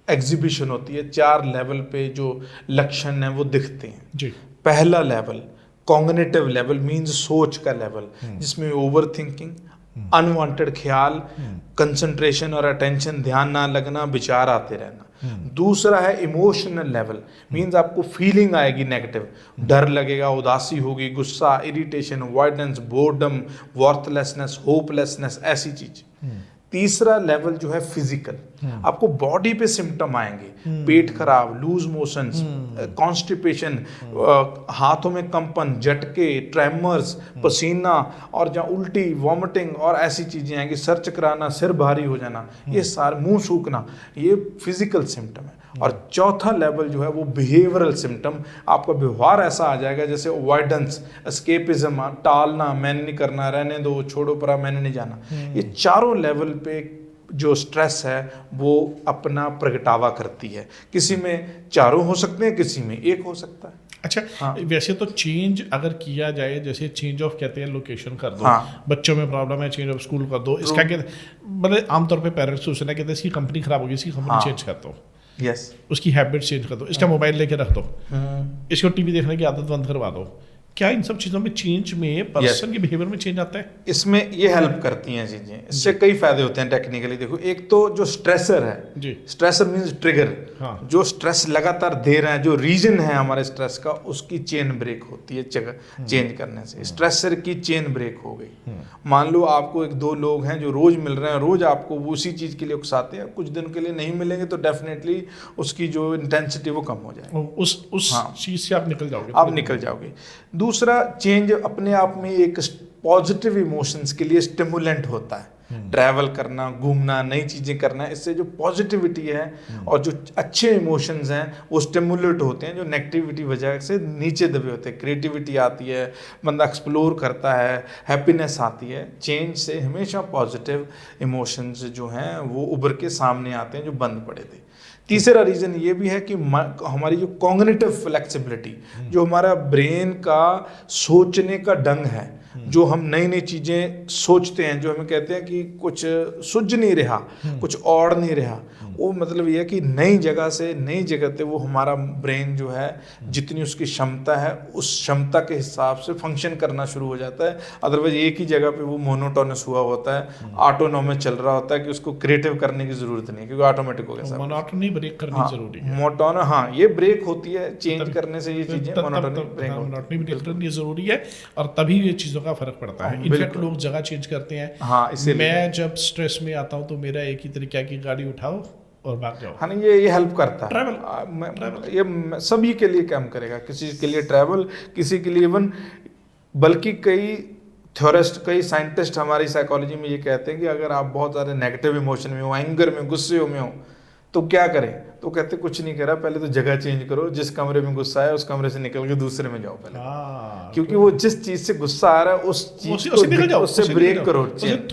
एग्जीबिशन होती है, 4 लेवल पे जो लक्षण हैं वो दिखते हैं जी। पहला लेवल कॉग्निटिव लेवल मींस सोच का लेवल, जिसमें ओवर थिंकिंग, अनवांटेड ख्याल, कंसंट्रेशन और अटेंशन, ध्यान ना लगना, विचार आते रहना। दूसरा है इमोशनल लेवल, मींस आपको फीलिंग आएगी नेगेटिव, डर लगेगा, उदासी होगी, गुस्सा, irritation, avoidance, boredom, worthlessness, hopelessness, ऐसी चीज। तीसरा लेवल जो है फिजिकल, आपको बॉडी पे सिम्टम आएंगे, पेट खराब, लूज मोशंस, कॉन्स्टिपेशन, हाथों में कंपन, झटके, ट्रेमर्स, पसीना और जहाँ उल्टी, वॉमिटिंग और ऐसी चीजें आएंगी, सर चकराना, सिर भारी हो जाना, ये सारे, मुंह सूखना, ये फिजिकल सिम्टम है। और चौथा लेवल जो है वो बिहेवियरल सिम्टम, आपका व्यवहार ऐसा आ जाएगा जैसे अवॉइडेंस, एस्केपिज्म, टालना, मैंने नहीं करना, रहने दो, छोड़ो परा, मैंने नहीं जाना। ये चारों लेवल पे जो स्ट्रेस है वो अपना प्रगटावा करती है। किसी में चारों हो सकते हैं, किसी में एक हो सकता है। अच्छा, हाँ। वैसे तो चेंज अगर किया जाए, जैसे चेंज ऑफ कहते हैं, लोकेशन कर दो, हाँ। बच्चों में प्रॉब्लम है, चेंज ऑफ स्कूल कर दो, इसका क्या मतलब आमतौर पे पेरेंट्स सोचना कहते हैं इसकी कंपनी खराब होगी, इसकी कंपनी चेंज कर दो, यस, उसकी हैबिट चेंज कर दो, इसका मोबाइल लेके रख दो, इसको टीवी देखने की आदत बंद करवा दो। क्या इन सब चीज़ों में चेंज में पर्सन के बिहेवियर में चेंज आता है? इसमें ये हेल्प करती हैं चीज़ें, इससे कई फायदे होते हैं टेक्निकली। देखो, एक तो जो स्ट्रेसर है जी, स्ट्रेसर मींस ट्रिगर, हाँ। जो स्ट्रेस लगातार दे रहे हैं, जो रीजन है हमारे स्ट्रेस का, उसकी चेन ब्रेक होती है चेंज करने से। स्ट्रेसर की चेन ब्रेक हो गई। मान लो आपको 1-2 लोग हैं जो रोज मिल रहे हैं, रोज आपको उसी चीज़ के लिए उकसाते हैं, कुछ दिन के लिए नहीं मिलेंगे तो डेफिनेटली उसकी जो इंटेंसिटी वो कम हो जाएगी, उस चीज़ से आप निकल जाओगे, आप निकल जाओगे। दूसरा, चेंज अपने आप में एक पॉजिटिव इमोशंस के लिए स्टिमुलेंट होता है। ट्रैवल करना, घूमना, नई चीजें करना, इससे जो पॉजिटिविटी है और जो अच्छे इमोशंस हैं वो स्टिमुलेट होते हैं, जो नेगेटिविटी वजह से नीचे दबे होते हैं। क्रिएटिविटी आती है, बंदा एक्सप्लोर करता है, हैप्पीनेस आती है। चेंज से हमेशा पॉजिटिव इमोशंस जो हैं वो उभर के सामने आते हैं, जो बंद पड़े थे। तीसरा रीज़न ये भी है कि हमारी जो कॉग्निटिव फ्लेक्सिबिलिटी, जो हमारा ब्रेन का सोचने का ढंग है, जो हम नई नई चीज़ें सोचते हैं, जो हमें कहते हैं कि कुछ सुझ नहीं रहा, कुछ और नहीं रहा, वो मतलब ये है कि नई जगह से नई जगह पे वो हमारा ब्रेन जो है जितनी उसकी क्षमता है उस क्षमता के हिसाब से फंक्शन करना शुरू हो जाता है। अदरवाइज एक ही जगह पे वो मोनोटोनस हुआ होता है, ऑटोनॉमस चल रहा होता है कि उसको क्रिएटिव करने की जरूरत नहीं, क्योंकि ऑटोमेटिक हो गया। मोनोटोनी ब्रेक करनी जरूरी है। मोनोटोन, हाँ, ये ब्रेक होती है चेंज करने से, ये चीजें मोनोटोनी ब्रेक करनी जरूरी है और तभी ये चीज़ों का फर्क पड़ता है। इनफैक्ट लोग जगह चेंज करते हैं। हाँ, मैं जब स्ट्रेस में आता हूँ तो मेरा एक ही तरीका की गाड़ी उठाओ और भाग जाओ। हाँ, ये हेल्प करता है। ट्रैवल ये सभी के लिए काम करेगा, किसी के लिए ट्रैवल, किसी के लिए इवन, बल्कि कई थ्योरिस्ट, कई साइंटिस्ट हमारी साइकोलॉजी में ये कहते हैं कि अगर आप बहुत ज़्यादा नेगेटिव इमोशन में हो, एंगर में, गुस्से में हो, तो क्या करें? तो कहते कुछ नहीं करा, पहले तो जगह चेंज करो, जिस कमरे में गुस्सा है उस कमरे से निकल के दूसरे में जाओ पहले, क्योंकि वो जिस चीज से गुस्सा आ रहा है उस चीज को उससे ब्रेक करो,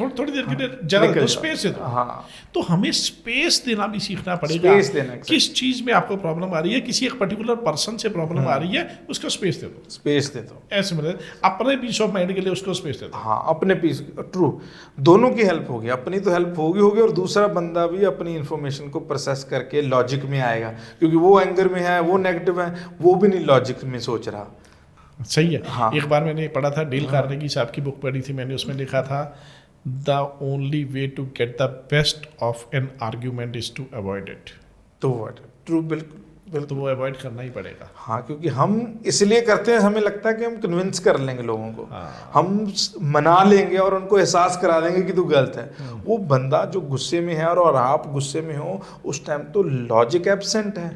थोड़ी देर के लिए जगह स्पेस दे दो। हाँ, तो हमें स्पेस देना भी सीखना पड़ेगा। स्पेस देना, किस चीज में आपको प्रॉब्लम आ रही है, किसी एक पर्टिकुलर पर्सन से प्रॉब्लम आ रही है, उसको स्पेस दे दो, स्पेस दे दो। ऐसे मतलब अपने पीस ऑफ माइंड के लिए उसको स्पेस दे दो। हाँ, अपने पीस, ट्रू, दोनों की हेल्प होगी, अपनी तो हेल्प होगी और दूसरा बंदा भी अपनी इंफॉर्मेशन को प्रोसेस करके लॉजिक में आएगा, क्योंकि वो एंगर में है, वो नेगेटिव है, वो भी नहीं लॉजिक में सोच रहा। सही है। हाँ। एक बार मैंने पढ़ा था, डेल कार्नेगी साहब की बुक पढ़ी थी मैंने, उसमें लिखा था the only way to get the best of an argument is to avoid it. तो व्हाट, ट्रू, बिल्कुल तो वो अवॉइड करना ही पड़ेगा। हाँ, क्योंकि हम इसलिए करते हैं, हमें लगता है कि हम कन्विंस कर लेंगे लोगों को, हम मना लेंगे और उनको एहसास करा देंगे कि तू गलत है। वो बंदा जो गुस्से में है और आप गुस्से में हो, उस टाइम तो लॉजिक एब्सेंट है।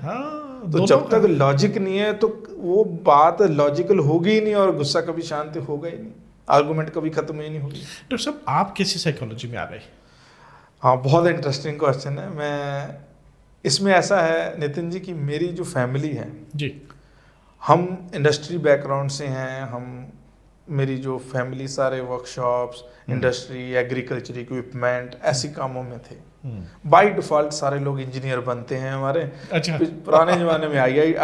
तो जब तक लॉजिक नहीं है तो वो बात लॉजिकल होगी ही नहीं और गुस्सा कभी शांत होगा ही नहीं, आर्गुमेंट कभी खत्म ही नहीं होगी। डॉक्टर साहब, आप कैसी साइकोलॉजी में आ गए? हाँ, बहुत इंटरेस्टिंग क्वेश्चन है। मैं इसमें ऐसा है नितिन जी कि मेरी जो फैमिली है जी, हम इंडस्ट्री बैकग्राउंड से हैं। मेरी जो फैमिली सारे वर्कशॉप्स, इंडस्ट्री, एग्रीकल्चर इक्विपमेंट ऐसी कामों में थे। बाय डिफॉल्ट सारे लोग इंजीनियर बनते हैं हमारे। अच्छा। पुराने जमाने में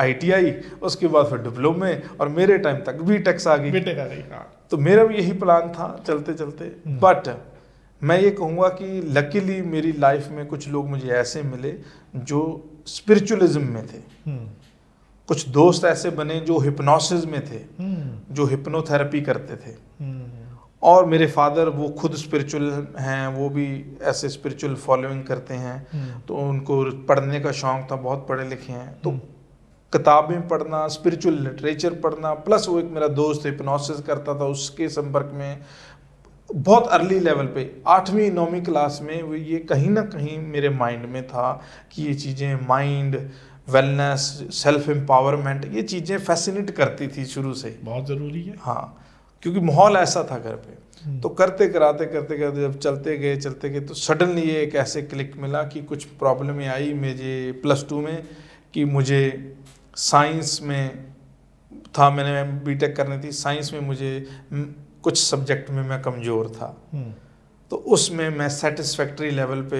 ITI, उसके बाद फिर डिप्लोमे, और मेरे टाइम तक बीटेक्स आ गई। हाँ। तो मेरा भी यही प्लान था चलते चलते। बट मैं ये कहूँगा कि लकीली मेरी लाइफ में कुछ लोग मुझे ऐसे मिले जो स्पिरिचुअलिज्म में थे। कुछ दोस्त ऐसे बने जो हिप्नोसिस में थे, जो हिप्नोथेरेपी करते थे। और मेरे फादर वो खुद स्पिरिचुअल हैं, वो भी ऐसे स्पिरिचुअल फॉलोइंग करते हैं। तो उनको पढ़ने का शौक था, बहुत पढ़े लिखे हैं। तो किताबें पढ़ना, स्पिरिचुअल लिटरेचर पढ़ना, प्लस वो एक मेरा दोस्त हिप्नोसिस करता था, उसके संपर्क में बहुत अर्ली लेवल पे 8वीं 9वीं क्लास में वो ये कहीं ना कहीं मेरे माइंड में था कि ये चीज़ें, माइंड वेलनेस, सेल्फ एम्पावरमेंट, ये चीज़ें फैसिनेट करती थी शुरू से। बहुत ज़रूरी है। हाँ, क्योंकि माहौल ऐसा था घर पे। तो करते करते जब चलते गए तो सडनली ये एक ऐसे क्लिक मिला कि कुछ प्रॉब्लम आई मुझे +2 में कि मुझे साइंस में था, मैंने बीटेक करनी थी, साइंस में मुझे कुछ सब्जेक्ट में मैं कमज़ोर था। तो उसमें मैं सेटिस्फैक्ट्री लेवल पे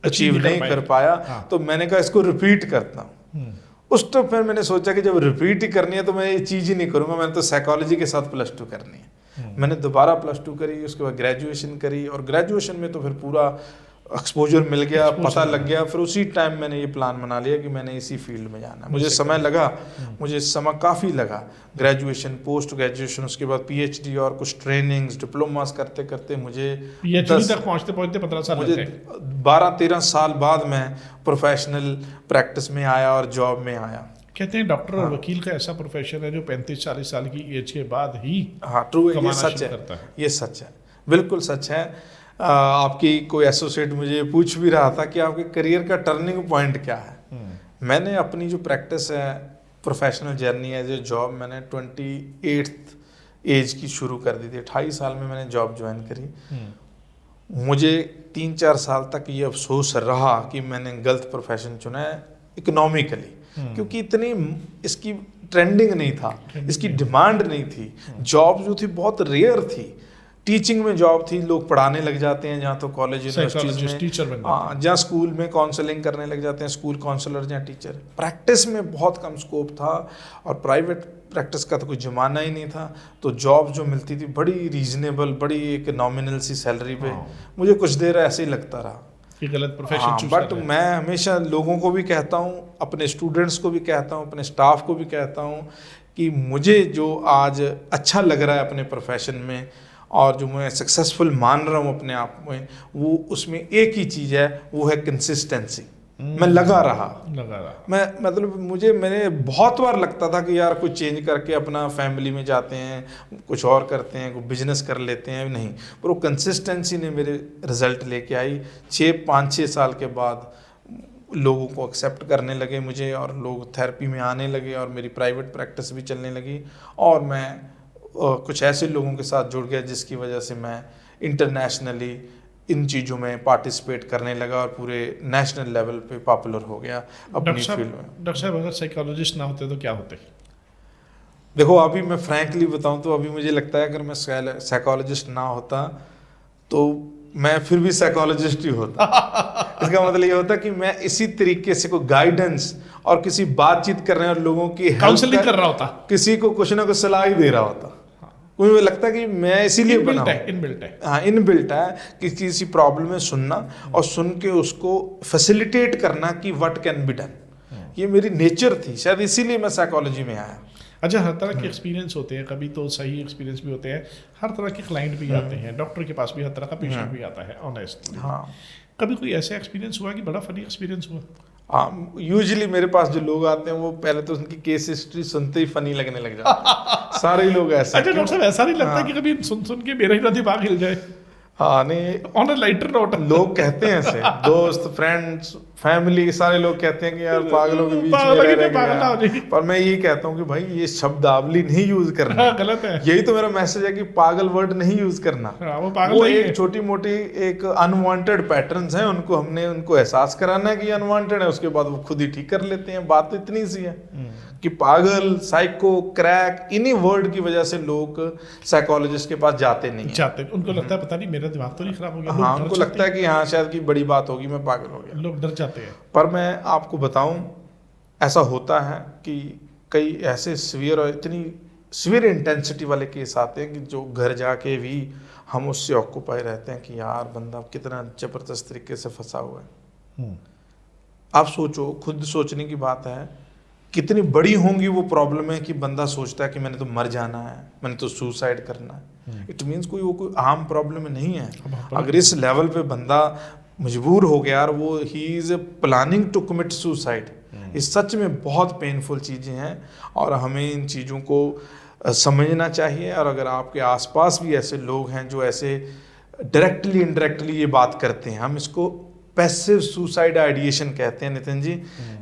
अचीव नहीं कर पाया। हाँ। तो मैंने कहा इसको रिपीट करता हूँ। उस तो फिर मैंने सोचा कि जब रिपीट ही करनी है तो मैं ये चीज़ ही नहीं करूँगा, मैंने तो साइकोलॉजी के साथ +2 करनी है। मैंने दोबारा +2 करी, उसके बाद ग्रेजुएशन करी, और ग्रेजुएशन में तो फिर पूरा एक्सपोजर मिल गया, पता लग गया। फिर उसी टाइम मैंने ये प्लान बना लिया कि मैंने इसी फील्ड में जाना है। मुझे समय लगा, मुझे समय काफ़ी लगा। ग्रेजुएशन, पोस्ट ग्रेजुएशन, उसके बाद PhD और कुछ ट्रेनिंग्स, डिप्लोमास करते करते मुझे PhD तक पहुँचते 15 साल मुझे 12-13 साल बाद मैं प्रोफेशनल प्रैक्टिस में आया और जॉब में आया। कहते हैं डॉक्टर और वकील का ऐसा प्रोफेशन है जो 35-40 साल की एज के बाद ही ट्रू, ये सच है, ये सच है, बिल्कुल सच है। आपकी कोई एसोसिएट मुझे पूछ भी रहा था कि आपके करियर का टर्निंग पॉइंट क्या है। मैंने अपनी जो प्रैक्टिस है, प्रोफेशनल जर्नी है, जो जॉब मैंने 28th एज की शुरू कर दी थी। 28 साल में मैंने जॉब ज्वाइन करी। मुझे 3-4 साल तक ये अफसोस रहा कि मैंने गलत प्रोफेशन चुना है इकोनॉमिकली, क्योंकि इतनी इसकी ट्रेंडिंग नहीं था, इसकी डिमांड नहीं थी। जॉब जो थी बहुत रेयर थी। टीचिंग में जॉब थी, लोग पढ़ाने लग जाते हैं जहाँ तो कॉलेज यूनिवर्सिटीज में, टीचर बन जाते हैं। जहाँ स्कूल में काउंसलिंग करने लग जाते हैं, स्कूल काउंसलर जहाँ टीचर। प्रैक्टिस में बहुत कम स्कोप था और प्राइवेट प्रैक्टिस का तो कोई ज़माना ही नहीं था। तो जॉब जो मिलती थी बड़ी रीजनेबल, बड़ी एक नॉमिनल सी सैलरी पे। मुझे कुछ देर ऐसे ही लगता रहा कि गलत प्रोफेशन चूज बट मैं हमेशा लोगों को भी कहता हूँ, अपने स्टूडेंट्स को भी कहता हूँ, अपने स्टाफ को भी कहता हूँ कि मुझे जो आज अच्छा लग रहा है अपने प्रोफेशन में और जो मैं सक्सेसफुल मान रहा हूँ अपने आप में, वो उसमें एक ही चीज़ है, वो है कंसिस्टेंसी। मैं लगा रहा। मैं मतलब मैंने बहुत बार लगता था कि यार कुछ चेंज करके अपना फैमिली में जाते हैं, कुछ और करते हैं, कोई बिजनेस कर लेते हैं, नहीं। पर वो कंसिस्टेंसी ने मेरे रिजल्ट लेके आई। 5-6 साल के बाद लोगों को एक्सेप्ट करने लगे मुझे, और लोग थेरेपी में आने लगे, और मेरी प्राइवेट प्रैक्टिस भी चलने लगी, और मैं कुछ ऐसे लोगों के साथ जुड़ गया जिसकी वजह से मैं इंटरनेशनली इन चीज़ों में पार्टिसिपेट करने लगा और पूरे नेशनल लेवल पे पॉपुलर हो गया अपनी फील्ड में। डॉक्टर साहब, अगर साइकोलॉजिस्ट ना होते तो क्या होते? देखो, अभी मैं फ्रैंकली बताऊं तो अभी मुझे लगता है अगर मैं साइकोलॉजिस्ट ना होता तो मैं फिर भी साइकोलॉजिस्ट ही होता। इसका मतलब ये होता कि मैं इसी तरीके से कोई गाइडेंस और किसी बातचीत कर रहे हैं और लोगों की काउंसलिंग कर रहा होता, किसी को कुछ ना कुछ सलाह ही दे रहा होता। मुझे लगता है कि मैं इसीलिए बना हूं। इनबिल्ट है। हाँ, इनबिल्ट है कि किसी प्रॉब्लम में सुनना और सुन के उसको फैसिलिटेट करना कि व्हाट कैन बी डन। ये मेरी नेचर थी, शायद इसीलिए मैं साइकोलॉजी में आया। अच्छा, हर तरह के एक्सपीरियंस होते हैं, कभी तो सही एक्सपीरियंस भी होते हैं, हर तरह के क्लाइंट भी आते हैं, डॉक्टर के पास भी हर तरह का पेशेंट भी आता है, ऑनेस्टली। हाँ, कभी कोई ऐसा एक्सपीरियंस हुआ कि बड़ा फनी एक्सपीरियंस हुआ? यूजुअली मेरे पास जो लोग आते हैं वो पहले तो उनकी केस हिस्ट्री सुनते ही फनी लगने लग जाता है। सारे ही लोग ऐसे। अच्छा डॉक्टर साहब, ऐसा नहीं लगता कि कभी सुन सुन के मेरा ही ना दिमाग हिल जाए? हाँ नहीं, ऑन अ लाइटर नोट लोग कहते हैं ऐसे, दोस्त फ्रेंड्स फैमिली सारे लोग कहते हैं कि यार पागलों के बीच में पागल रह की पागल ना हो रहे जाए। हैं। पर मैं यही कहता हूँ कि भाई ये शब्दावली नहीं यूज करना। हाँ, गलत है। यही तो मेरा मैसेज है कि पागल वर्ड नहीं यूज करना। हाँ, वो पागल वो नहीं है। एक छोटी मोटी एक अनवांटेड पैटर्न्स हैं, हमने उनको एहसास कराना है कि अनवांटेड है, उसके बाद वो खुद ही ठीक कर लेते हैं। बात तो इतनी सी है कि पागल, साइको, क्रैक, इन्हीं वर्ड की वजह से लोग साइकोलॉजिस्ट के पास जाते नहीं जाते, उनको लगता है पता नहीं मेरा दिमाग तो नहीं खराब हो गया। हाँ, उनको लगता है कि हाँ शायद की बड़ी बात होगी, मैं पागल हो गया। लोग डर जाते हैं। पर मैं आपको बताऊं, ऐसा होता है कि कई ऐसे सीवियर और इतनी सीवियर इंटेंसिटी वाले केस आते हैं कि जो घर जाके भी हम उससे ऑक्यूपाई रहते हैं कि यार बंदा कितना जबरदस्त तरीके से फंसा हुआ है। आप सोचो, खुद सोचने की बात है, कितनी बड़ी होंगी वो प्रॉब्लम है कि बंदा सोचता है कि मैंने तो मर जाना है, मैंने तो सुसाइड करना है। इट मीन्स कोई आम प्रॉब्लम नहीं है। अगर इस लेवल पे बंदा मजबूर हो गया और वो ही is planning to commit suicide, ये सच में बहुत पेनफुल चीज़ें हैं और हमें इन चीज़ों को समझना चाहिए। और अगर आपके आसपास भी ऐसे लोग हैं जो ऐसे डायरेक्टली इनडायरेक्टली ये बात करते हैं, हम इसको पैसिव सुसाइड आइडिएशन कहते हैं नितिन जी,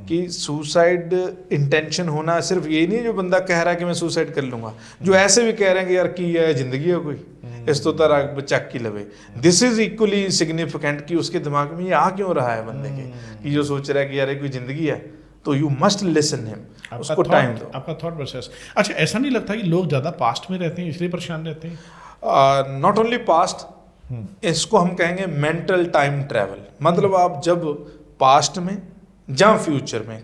कि सुसाइड इंटेंशन होना सिर्फ ये नहीं जो बंदा कह रहा है कि मैं सुसाइड कर लूंगा, जो ऐसे भी कह रहे हैं कि यार की है जिंदगी है कोई इस तो तरह चक की लवे। दिस इज इक्वली सिग्निफिकेंट कि उसके दिमाग में ये आ क्यों रहा है बंदे के, कि जो सोच रहा है कि यार कोई जिंदगी है, तो यू मस्ट लिसन हिम, उसको टाइम दो। आपका थॉट प्रोसेस। अच्छा, ऐसा नहीं लगता कि लोग ज़्यादा पास्ट में रहते हैं इसलिए परेशान रहते हैं? नॉट ओनली पास्ट, इसको हम कहेंगे मेंटल टाइम ट्रैवल। मतलब आप जब पास्ट में या फ्यूचर में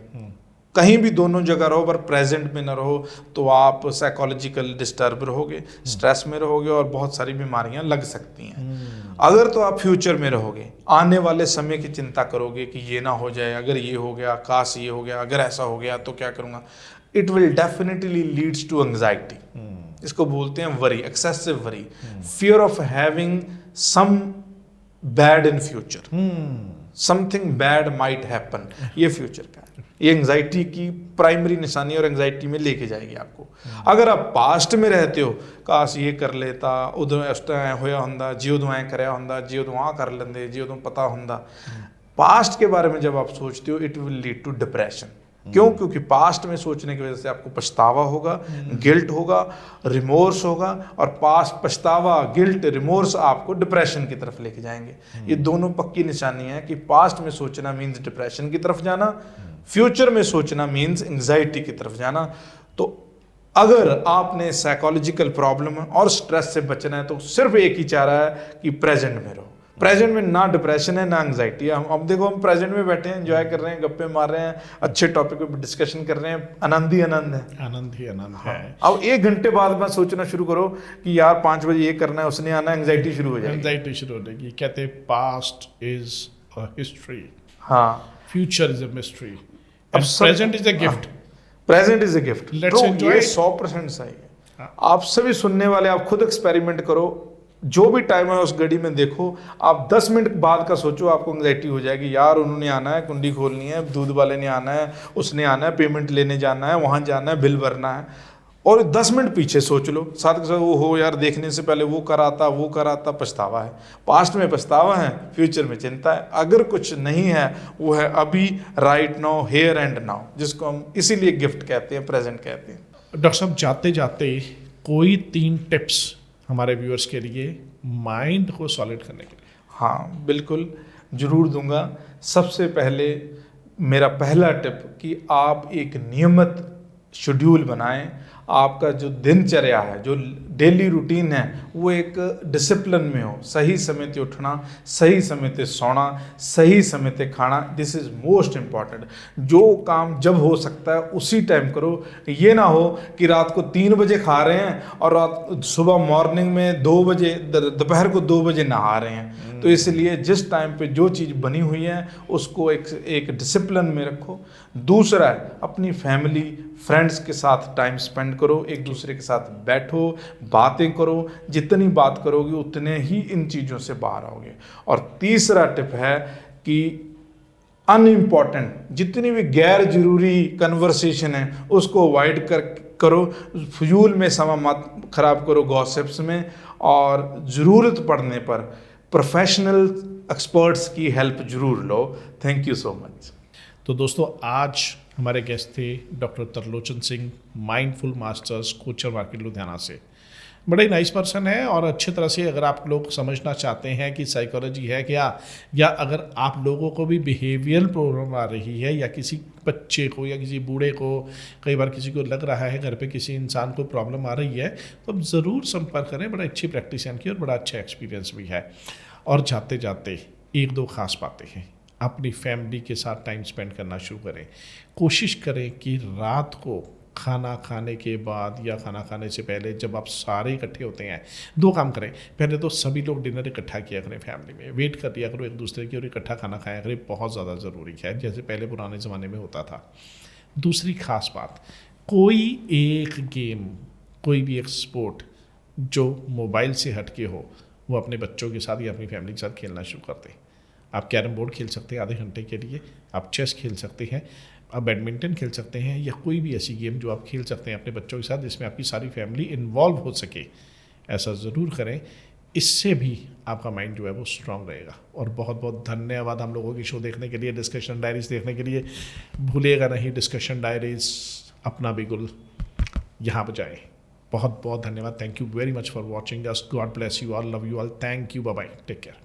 कहीं भी दोनों जगह रहो पर प्रेजेंट में ना रहो, तो आप साइकोलॉजिकल डिस्टर्ब रहोगे, स्ट्रेस में रहोगे और बहुत सारी बीमारियां लग सकती हैं। अगर तो आप फ्यूचर में रहोगे, आने वाले समय की चिंता करोगे कि ये ना हो जाए, अगर ये हो गया, काश ये हो गया, अगर ऐसा हो गया तो क्या करूँगा, it will definitely leads to anxiety. इसको बोलते हैं worry, excessive worry, fear of having some bad in future, something bad might happen. ये फ्यूचर का है, ये एंग्जाइटी की प्राइमरी निशानी और एंग्जाइटी में लेके जाएगी आपको। अगर आप पास्ट में रहते हो, काश ये कर लेता, उदों इस तरह होया हुंदा, जी उदों ऐ करया हुंदा, जी उदों आ कर लेंदे, जी उदों पता हुंदा। पास्ट के बारे में जब आप सोचते हो, it will lead to depression. क्यों? क्योंकि पास्ट में सोचने की वजह से आपको पछतावा होगा, गिल्ट होगा, रिमोर्स होगा, और पास्ट पछतावा, गिल्ट, रिमोर्स आपको डिप्रेशन की तरफ लेके जाएंगे। ये दोनों पक्की निशानी है कि पास्ट में सोचना मीन्स डिप्रेशन की तरफ जाना, फ्यूचर में सोचना मीन्स एंग्जाइटी की तरफ जाना। तो अगर आपने साइकोलॉजिकल प्रॉब्लम और स्ट्रेस से बचना है तो सिर्फ एक ही चारा है कि प्रेजेंट में रहो। प्रेजेंट में ना डिप्रेशन है ना एंग्जाइटी है। अब देखो, हम प्रेजेंट में बैठे हैं, एंजॉय कर रहे हैं, गप्पे मार रहे हैं, अच्छे टॉपिक पे डिस्कशन कर रहे हैं, आनंद ही आनंद है, आनंद ही आनंद है। अब 1 घंटे बाद मैं सोचना शुरू करो कि यार 5 बजे ये करना है, उसने आना है, एंग्जाइटी शुरू हो जाएगी। एंग्जाइटी शुरू हो जाएगी। कहते हैं पास्ट इज अ हिस्ट्री, हाँ, फ्यूचर इज अ मिस्ट्री, अब present is a gift. Present is a gift. Let's enjoy ये it. 100% सही है। आप सभी सुनने वाले, आप खुद एक्सपेरिमेंट करो, जो भी टाइम है उस घड़ी में देखो, आप 10 मिनट बाद का सोचो, आपको एंग्जाइटी हो जाएगी। यार उन्होंने आना है, कुंडी खोलनी है, दूध वाले ने आना है, उसने आना है, पेमेंट लेने जाना है, वहाँ जाना है, बिल भरना है। और 10 मिनट पीछे सोच लो, साथ के साथ वो हो यार देखने से पहले वो कराता, वो कराता, पछतावा है। पास्ट में पछतावा है, फ्यूचर में चिंता है। अगर कुछ नहीं है, वो है अभी, right now, here and now, जिसको हम इसीलिए गिफ्ट कहते हैं, प्रेजेंट कहते हैं। डॉक्टर साहब, जाते जाते कोई 3 टिप्स हमारे व्यूअर्स के लिए माइंड को सॉलिड करने के लिए? हाँ बिल्कुल, ज़रूर दूंगा। सबसे पहले मेरा पहला टिप कि आप एक नियमित शेड्यूल बनाएं। आपका जो दिनचर्या है, जो डेली रूटीन है, वो एक डिसिप्लिन में हो। सही समय पे उठना, सही समय पे सोना, सही समय पे खाना, दिस इज़ मोस्ट इम्पॉर्टेंट। जो काम जब हो सकता है उसी टाइम करो। ये ना हो कि रात को 3 बजे खा रहे हैं और सुबह मॉर्निंग में 2 बजे, दोपहर को 2 बजे नहा रहे हैं। तो इसलिए जिस टाइम पे जो चीज़ बनी हुई है उसको एक डिसिप्लिन में रखो। दूसरा है, अपनी फैमिली, फ्रेंड्स के साथ टाइम स्पेंड करो, एक दूसरे के साथ बैठो, बातें करो। जितनी बात करोगे उतने ही इन चीज़ों से बाहर आओगे। और तीसरा टिप है कि अनइम्पॉर्टेंट जितनी भी गैर जरूरी कन्वर्सेशन है उसको अवॉइड करो, फजूल में समय मत खराब करो गॉसिप्स में, और ज़रूरत पड़ने पर प्रोफेशनल एक्सपर्ट्स की हेल्प ज़रूर लो। Thank you so much. तो दोस्तों आज हमारे गेस्ट थे doctor Tarlochan Singh, mindful masters, Kochar market Ludhiana से। बड़े ही नाइस पर्सन है और अच्छी तरह से अगर आप लोग समझना चाहते हैं कि साइकोलॉजी है क्या, या अगर आप लोगों को भी बिहेवियरल प्रॉब्लम आ रही है या किसी बच्चे को या किसी बूढ़े को, कई बार किसी को लग रहा है घर पे किसी इंसान को प्रॉब्लम आ रही है, तो आप ज़रूर संपर्क करें। बड़ा अच्छी प्रैक्टिस इनकी और बड़ा अच्छा एक्सपीरियंस भी है। और जाते जाते एक दो खास बातें हैं, अपनी फैमिली के साथ टाइम स्पेंड करना शुरू करें। कोशिश करें कि रात को खाना खाने के बाद या खाना खाने से पहले जब आप सारे इकट्ठे होते हैं, दो काम करें। पहले तो सभी लोग डिनर इकट्ठा किया करें, फैमिली में वेट कर दिया करो एक दूसरे की और इकट्ठा खाना खाया करें, बहुत ज़्यादा ज़रूरी है, जैसे पहले पुराने ज़माने में होता था। दूसरी खास बात, कोई एक गेम, कोई भी एक स्पोर्ट जो मोबाइल से हटके हो, वो अपने बच्चों के साथ या अपनी फैमिली के साथ खेलना शुरू कर दें। आप कैरम बोर्ड खेल सकते हैं आधे घंटे के लिए, आप चेस खेल सकते हैं, आप बैडमिंटन खेल सकते हैं, या कोई भी ऐसी गेम जो आप खेल सकते हैं अपने बच्चों के साथ जिसमें आपकी सारी फैमिली इन्वॉल्व हो सके, ऐसा ज़रूर करें। इससे भी आपका माइंड जो है वो स्ट्रांग रहेगा। और बहुत बहुत धन्यवाद हम लोगों की शो देखने के लिए, डिस्कशन डायरीज देखने के लिए। भूलिएगा नहीं, डिस्कशन डायरीज अपना बिगुल यहाँ बजाएं। बहुत बहुत धन्यवाद। Thank you very much for watching us. God bless you all, love you all, thank you, bye bye, take care.